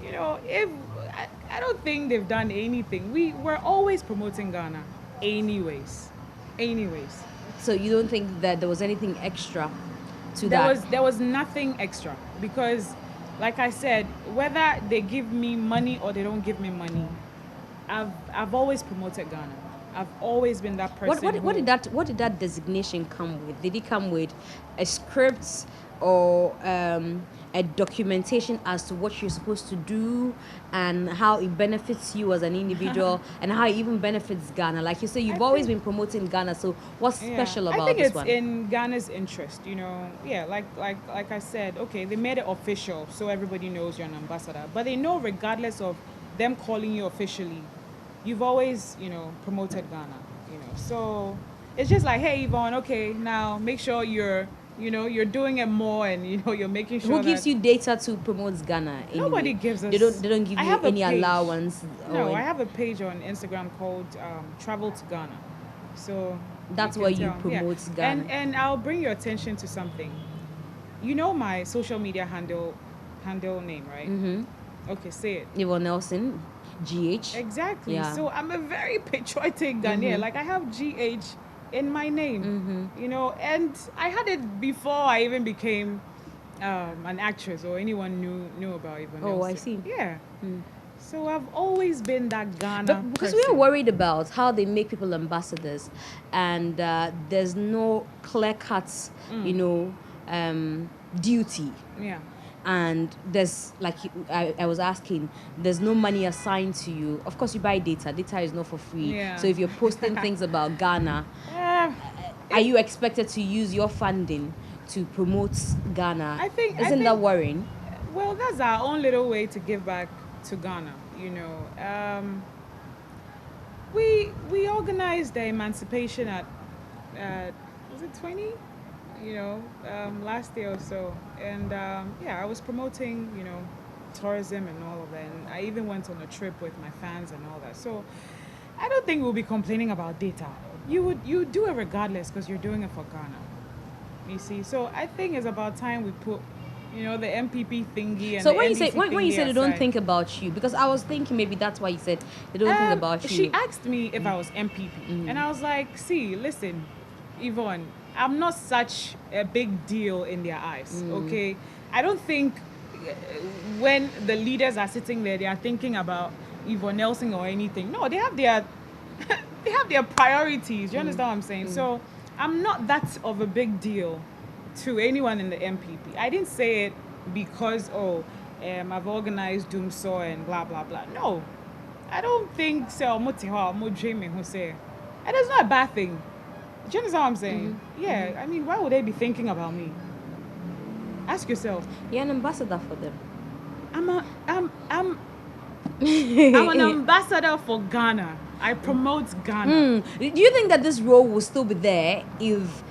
if I don't think they've done anything. We're always promoting Ghana anyways. So you don't think that there was anything extra to that? There was nothing extra, because like I said, whether they give me money or they don't give me money, I've always promoted Ghana. I've always been that person. What did that designation come with? Did it come with a script or a documentation as to what you're supposed to do and how it benefits you as an individual and how it even benefits Ghana? Like you say, you've always been promoting Ghana, so what's special about this one? I think it's in Ghana's interest, Yeah, like I said, okay, they made it official so everybody knows you're an ambassador, but they know regardless of them calling you officially, you've always, promoted Ghana, So it's just like, hey, Yvonne, okay, now make sure you're you're doing it more, and you're making sure Who gives that you data to promote Ghana? Anyway? nobody gives us. They don't give I you have a any page. allowance. No, I have a page on Instagram called Travel to Ghana. So That's can where you tell. promote Ghana. And I'll bring your attention to something. You know my social media handle name, right? Mm-hmm. Okay, say it. Yvonne Nelson, GH. Exactly. Yeah. So I'm a very patriotic Ghanaian. Like I have GH in my name, and I had it before I even became an actress or anyone knew about Yvonne Oh, I Nelson. see. Yeah. So I've always been that Ghana But because person. we are worried about how they make people ambassadors, and there's no clear-cut, duty. Yeah. And there's like I was asking, there's no money assigned to you. Of course, you buy data. Data is not for free. Yeah. So if you're posting things about Ghana, are you expected to use your funding to promote Ghana? I think that worrying? Well, that's our own little way to give back to Ghana. We organized the emancipation at was it 20? Last year or so, and I was promoting tourism and all of that, and I even went on a trip with my fans and all that. So I don't think we'll be complaining about data. You do it regardless because you're doing it for Ghana. You see, so I think it's about time we put the MPP thingy and so the when you NDC say when you say they don't aside. think about you, because I was thinking maybe that's why you said they don't think about you. She asked me if I was MPP, and I was like, see, listen, Yvonne, I'm not such a big deal in their eyes, okay? I don't think when the leaders are sitting there, they are thinking about Yvonne Nelson or anything. No, they have their they have their priorities. You understand what I'm saying? So I'm not that of a big deal to anyone in the MPP. I didn't say it because I've organized Doomsaw and blah blah blah. No, I don't think so. And it's not a bad thing. Do you understand what I'm saying? Yeah, I mean, why would they be thinking about me? Ask yourself. You're an ambassador for them. I'm an ambassador for Ghana. I promote Ghana. Do you think that this role will still be there if,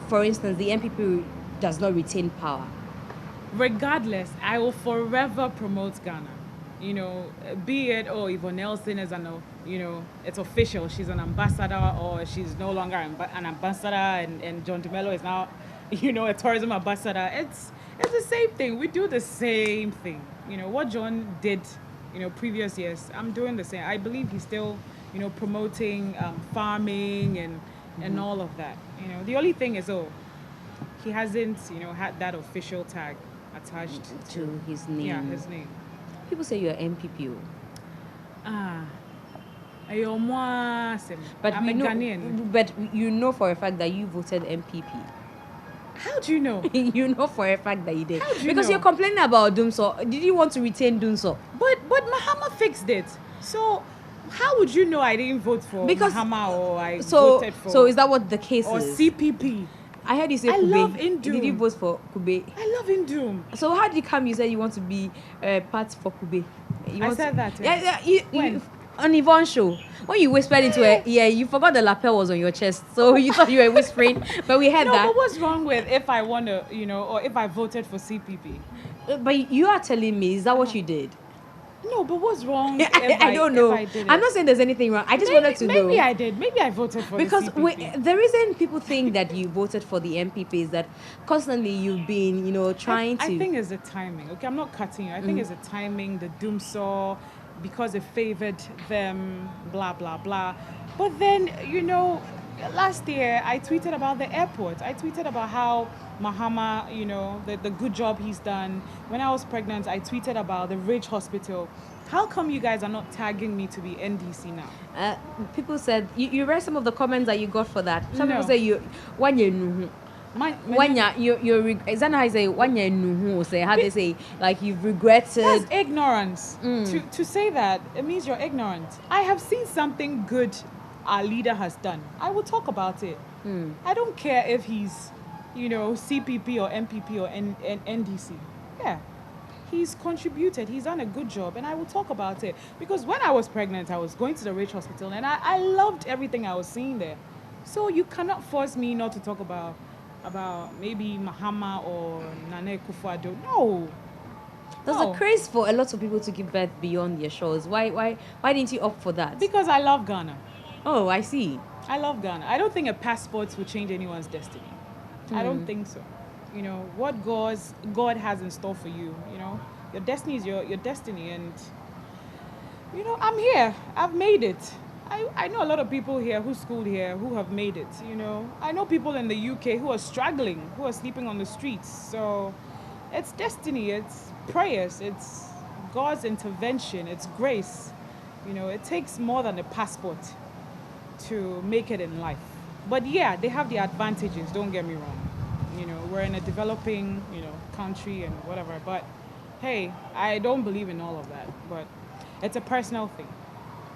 for instance, the MPP does not retain power? Regardless, I will forever promote Ghana. Be it, Yvonne Nelson is it's official. She's an ambassador, or she's no longer an ambassador, and John DeMello is now, a tourism ambassador. It's the same thing. We do the same thing. What John did, previous years, I'm doing the same. I believe he's still, promoting farming and all of that. The only thing is, he hasn't, had that official tag attached to his name. Yeah, his name. People say you're MPP. But I'm a Ghanaian. But you know for a fact that you voted MPP. How do you know? You know for a fact that you did. How do you because know? you're complaining about Doomsaw. Did you want to retain Doomsaw? But Mahama fixed it. So how would you know I didn't vote for Mahama or I voted for? So is that what the case or is? CPP? I heard you say I Kube. love Indum. Did you vote for Kube? I love Indum. So how did you come? You said you want to be part for Kube. I said that. Yeah. When? On Yvonne's show, when you whispered into it, you forgot the lapel was on your chest, so you thought you were whispering, but we heard that. No, but what's wrong with if I want to, or if I voted for CPP? But you are telling me, is that what you did? No, but what's wrong? I don't know. If I did it? I'm not saying there's anything wrong. I just wanted to know. Maybe I did. Maybe I voted for because the CPP. the reason people think that you voted for the MPP is that constantly you've been, trying to. I think it's the timing. Okay, I'm not cutting you. I think it's the timing, the Doomsaw, because it favored them, blah, blah, blah. But then, last year I tweeted about the airport. I tweeted about how Mahama, the good job he's done. When I was pregnant, I tweeted about the Ridge Hospital. How come you guys are not tagging me to be NDC now? People said, you read some of the comments that you got for that. Some No. people say is that how I say how they say, like, you've regretted. That's ignorance. To say that, it means you're ignorant. I have seen something good our leader has done. I will talk about it. I don't care if he's, CPP or MPP or NDC. Yeah. He's contributed. He's done a good job. And I will talk about it. Because when I was pregnant, I was going to the Ridge Hospital and I loved everything I was seeing there. So you cannot force me not to talk about about maybe Mahama or Nana Akufo-Addo. No. There's No. a craze for a lot of people to give birth beyond their shores. Why didn't you opt for that? Because I love Ghana. Oh, I see. I love Ghana. I don't think a passport will change anyone's destiny. I don't think so. You know, what God has in store for you, you know, your destiny is your destiny. And, you know, I'm here. I've made it. I know a lot of people here who schooled here who have made it, you know. I know people in the UK who are struggling, who are sleeping on the streets. So it's destiny, it's prayers, it's God's intervention, it's grace. You know, it takes more than a passport to make it in life. But yeah, they have the advantages, don't get me wrong. You know, we're in a developing, you know, country and whatever. But hey, I don't believe in all of that. But it's a personal thing.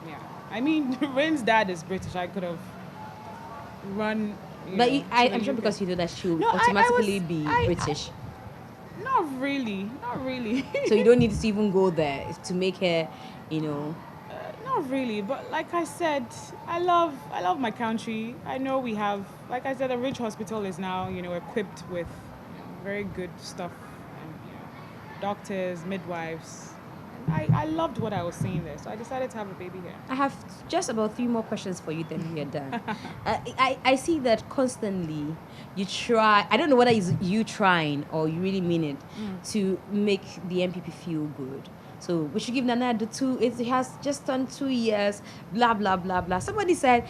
Yeah. I mean, Rin's dad is British. I could have run. But to I'm the sure UK. because you know that she will No, I automatically was- be I- British. Not really. Not really. So you don't need to even go there to make her, you know. Not really, but like I said, I love my country. I know we have, like I said, a rich hospital is now, you know, equipped with, you know, very good stuff, and, you know, doctors, midwives. And I loved what I was seeing there, so I decided to have a baby here. I have just about 3 more questions for you, then we are done. I see that constantly you try, I don't know whether it's you trying or you really mean it, to make the MPP feel good. So we should give Nana the 2, it has just turned 2 years, blah, blah, blah, blah. Somebody said,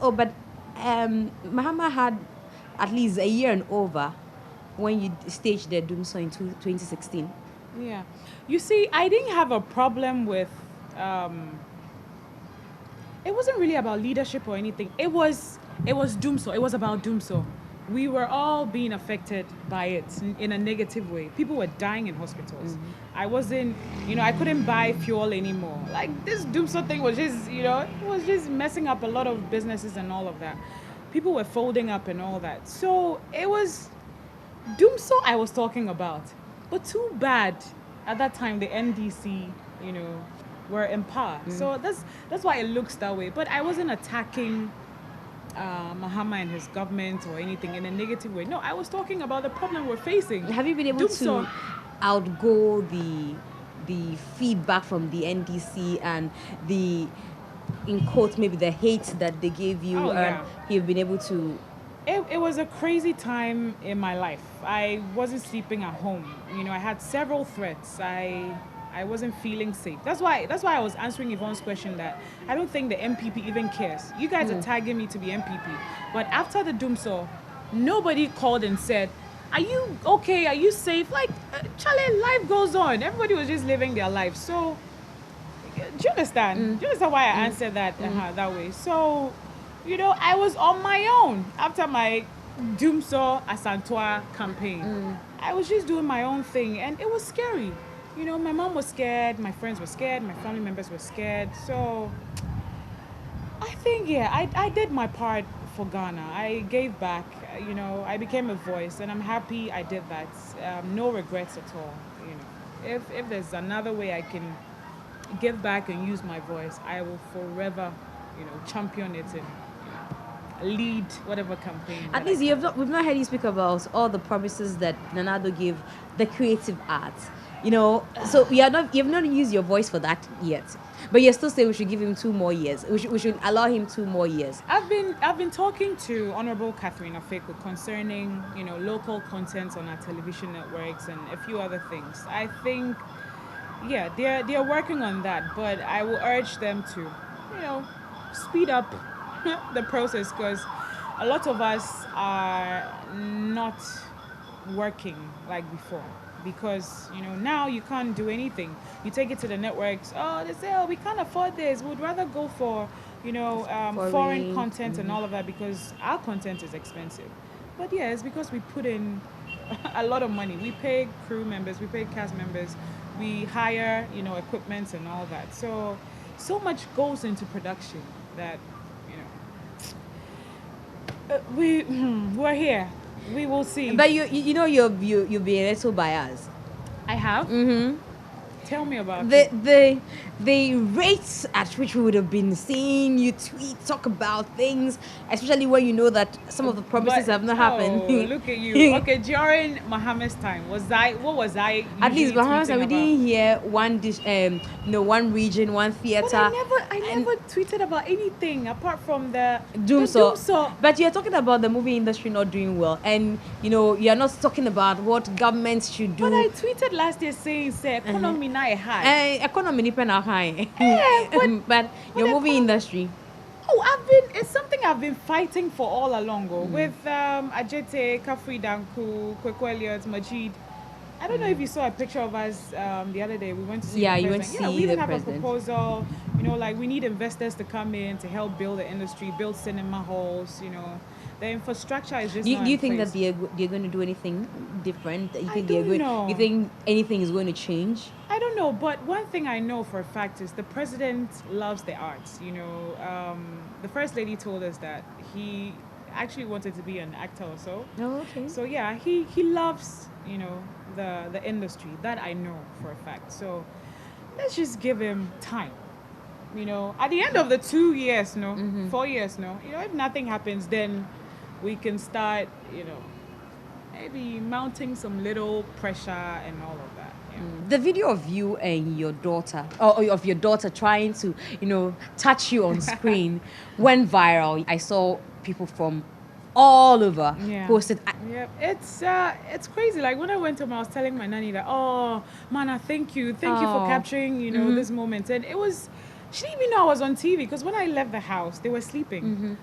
oh, but Mahama had at least a year and over when you staged the Doomso in 2016. Yeah. You see, I didn't have a problem with, it wasn't really about leadership or anything. It was Doomso. It was about Doomso. We were all being affected by it in a negative way. People were dying in hospitals. I wasn't, you know, I couldn't buy fuel anymore. Like, this Doomso thing was just, you know, it was just messing up a lot of businesses and all of that. People were folding up and all that. So it was Doomso I was talking about. But too bad at that time the NDC, you know, were in power. So that's why it looks that way. But I wasn't attacking Mahama and his government or anything in a negative way. No, I was talking about the problem we're facing. Have you been able Doomso. to outgo the feedback from the NDC and the, in quotes, maybe the hate that they gave you, Oh, and yeah. you've been able to? It was a crazy time in my life. I wasn't sleeping at home. You know, I had several threats. I wasn't feeling safe. That's why I was answering Yvonne's question that I don't think the MPP even cares. You guys are tagging me to be MPP. But after the Doomso, nobody called and said, are you okay? Are you safe? Like, Charlie, life goes on. Everybody was just living their life. So, do you understand? Do you understand why I answered that that way? So, you know, I was on my own after my Doomso Asantua campaign. I was just doing my own thing, and it was scary. You know, my mom was scared, my friends were scared, my family members were scared. So I think, yeah, I did my part for Ghana. I gave back, you know, I became a voice, and I'm happy I did that. No regrets at all, you know. If there's another way I can give back and use my voice, I will forever, you know, champion it and, you know, lead whatever campaign. At least we've not heard you speak about all the promises that Nanado gave the creative arts. You know, so you've not used your voice for that yet, but you're still saying we should give him 2 more years. We should allow him 2 more years. I've been talking to Honorable Catherine Afeko concerning, you know, local content on our television networks and a few other things. I think, yeah, they're working on that, but I will urge them to, you know, speed up the process, because a lot of us are not working like before. Because, you know, now you can't do anything. You take it to the networks. Oh, they say, oh, we can't afford this. We'd rather go for, you know, foreign content and all of that, because our content is expensive. But yeah, it's because we put in a lot of money. We pay crew members, we pay cast members, we hire, you know, equipment and all that. So much goes into production that, you know, we're here. We will see. But you know you've been a little biased. I have. Tell me about the it. the rates at which we would have been seeing you tweet, talk about things, especially when you know that some of the promises But have not happened. look at you. Okay, during Muhammad's time, what was I At least usually Bahamas, and tweeting we about? didn't hear one dish, one region, one But theater. I And never tweeted about anything apart from the doom doom so. saw. But you're talking about the movie industry not doing well, and you're not talking about what governments should But do. I tweeted last year saying, "Say economy na hard." Economy depend on high. Eh, But but your movie economy. industry. Oh, it's something I've been fighting for all along. Mm. With Ajete, Kafri Danku, Kweku Elliott, MzGee. I don't know if you saw a picture of us the other day. We went to see Yeah, the you president. went to Yeah, see we even the have president. a proposal. Like we need investors to come in to help build the industry, build cinema halls. The infrastructure is just. Do you think place. that they're going to do anything different? You I think don't know. You think anything is going to change? I don't know, but one thing I know for a fact is the president loves the arts. The first lady told us that he actually wanted to be an actor or so. Oh, okay. So yeah, he loves the industry. That I know for a fact. So let's just give him time. At the end of the 2 years, 4 years, if nothing happens, then we can start, maybe mounting some little pressure and all of that. Yeah. The video of you and your daughter, or of your daughter trying to, touch you on screen went viral. I saw people from all over posted. Yeah, it's crazy. Like when I went home, I was telling my nanny that, oh, Mana, thank you for capturing, this moment. And it was, she didn't even know I was on TV because when I left the house, they were sleeping.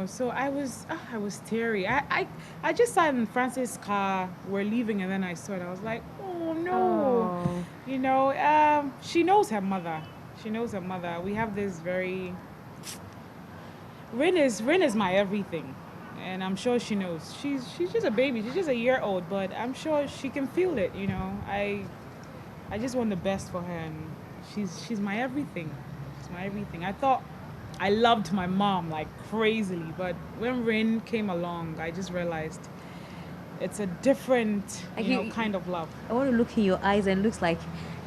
So I was teary. I just sat in Francis' car. We're leaving, and then I saw it. I was like, oh no. She knows her mother. We have this very. Rin is my everything, and I'm sure she knows. She's just a baby. She's just a year old, but I'm sure she can feel it. I just want the best for her, and she's my everything. She's my everything. I loved my mom like crazily, but when Rin came along, I just realized it's a different kind of love. I want to look in your eyes, and it looks like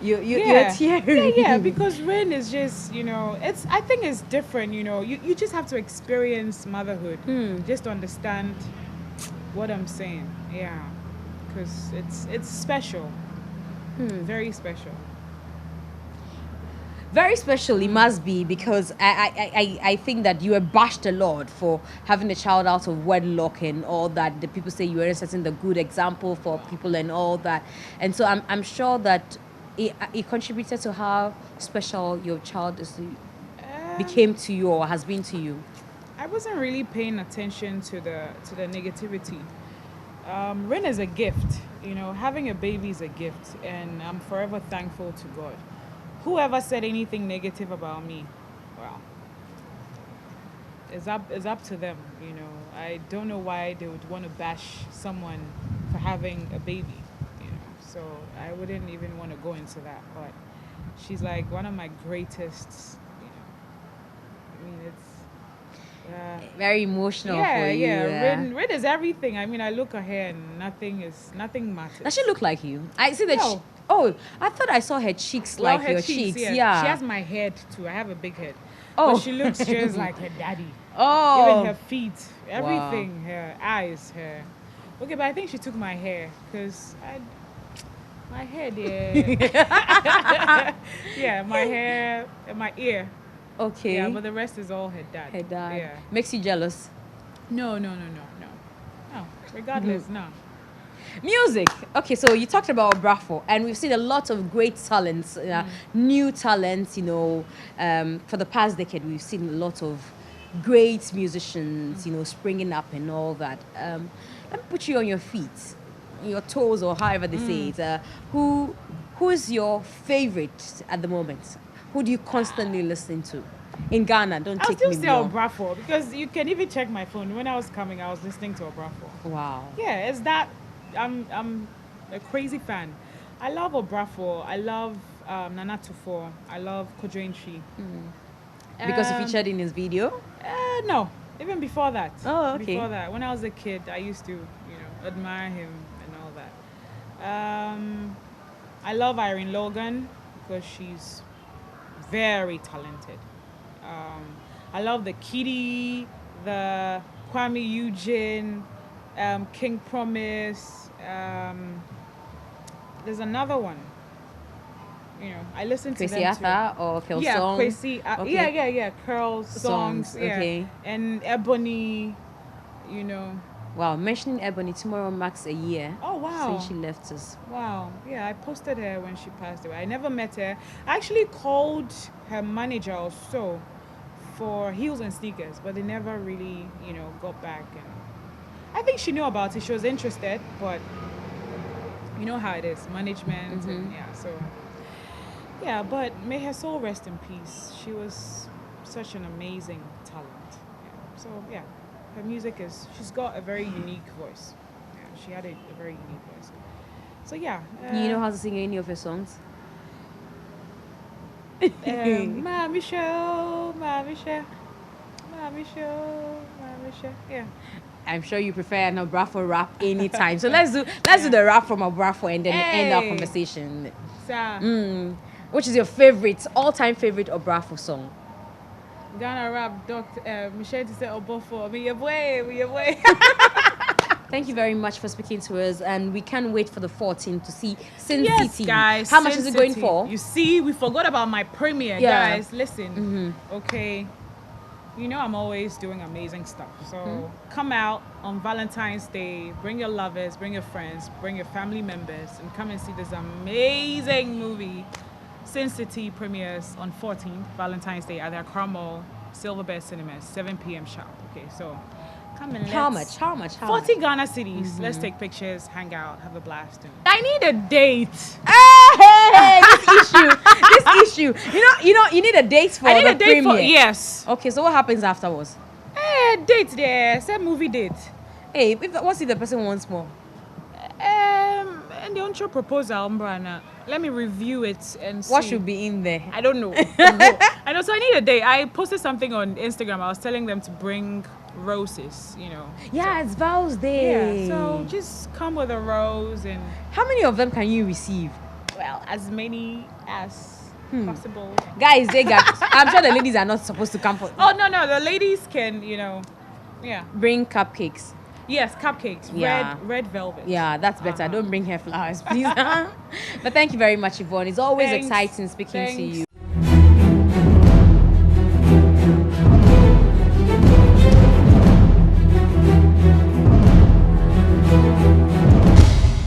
you're Yeah. teary. Yeah, because Rin is just, I think it's different, you just have to experience motherhood just to understand what I'm saying. Yeah, because it's special, very special. Very special it must be, because I think that you were bashed a lot for having a child out of wedlock and all that. The people say you weren't setting the good example for people and all that. And so I'm sure that it contributed to how special your child became to you, or has been to you. I wasn't really paying attention to the negativity. Ren is a gift. Having a baby is a gift, and I'm forever thankful to God. Whoever said anything negative about me, well, it's up to them. I don't know why they would want to bash someone for having a baby. So I wouldn't even want to go into that. But she's like one of my greatest. I mean, it's very emotional for you. Yeah. Rin is everything. I mean, I look at her and nothing matters. Does she look like you? I see that. No. I thought I saw her cheeks Well, like her your cheeks. Yeah. Yeah. She has my head too. I have a big head. Oh. But she looks just like her daddy. Oh. Even her feet, everything, her eyes, her. Okay, but I think she took my hair because my head, yeah. Yeah, my hair and my ear. Okay. Yeah, but the rest is all her dad. Her dad. Yeah. Makes you jealous. No. Regardless, no. Music. Okay, so you talked about Brafo, and we've seen a lot of great talents, new talents. For the past decade, we've seen a lot of great musicians, springing up and all that. Let me put you on your feet, your toes, or however they say it. Who is your favorite at the moment? Who do you constantly listen to? In Ghana, don't I'll take still me say wrong. Obrafo because you can even check my phone. When I was coming, I was listening to Obrafo. Wow. Yeah, it's that. I'm a crazy fan. I love Obrafo. I love Nana Tufo. I love Kodrenchi. Because you featured in his video? No, even before that. Oh, okay. Before that, when I was a kid, I used to, admire him and all that. I love Irene Logan. because she's very talented. I love the Kitty, the Kwame Eugene, King Promise. There's another one. I listen to Kwesi them too. Arthur or Phil Yeah, Song? Kwesi. Okay. Yeah. Curls, songs. Yeah. Okay. And Ebony, Wow, mentioning Ebony, tomorrow marks a year. Oh, wow. Since she left us. Wow. Yeah, I posted her when she passed away. I never met her. I actually called her manager or so for heels and sneakers, but they never really, got back. And I think she knew about it. She was interested, but you know how it is, management. And yeah, but may her soul rest in peace. She was such an amazing talent. Yeah. So yeah, her music she's got a very unique voice. Yeah, she had a very unique voice. So yeah. You know how to sing any of her songs? Mommy show, mommy show, mommy show, mommy show. Yeah. I'm sure you prefer an Obrafo rap anytime. So let's do the rap from Obrafo and then end our conversation. Which is your all-time favorite Obrafo song? Ghana rap, Dr. Michelle to say Obofo. Me your boy. Thank you very much for speaking to us, and we can't wait for the 14th to see Sin City. Guys. How much is it going for? You see, we forgot about my premiere, guys. Listen, okay. I'm always doing amazing stuff. So come out on Valentine's Day, bring your lovers, bring your friends, bring your family members, and come and see this amazing movie. Sin City premieres on 14th, Valentine's Day, at the Accra Mall, Silverbird Cinemas, 7 p.m. sharp. Okay, so come and How much? 40 Ghana cities. Let's take pictures, hang out, have a blast. I need a date. Hey, this issue. You need a date for I need the a date premiere. yes. Okay, so what happens afterwards? Date there. Say movie date. Hey, what if the person wants more? And the on-show proposal, Mbrana. Let me review it and see. What should be in there? I don't know. I know. So I need a date. I posted something on Instagram. I was telling them to bring roses. Yeah, it's Val's Day. Yeah. So just come with a rose and. How many of them can you receive? Well, as many as possible. Guys, I'm sure the ladies are not supposed to come for. Oh no, the ladies can yeah. Bring cupcakes. Yes, cupcakes. Yeah. Red velvet. Yeah, that's better. Don't bring her flowers, please. But thank you very much, Yvonne. It's always exciting speaking to you.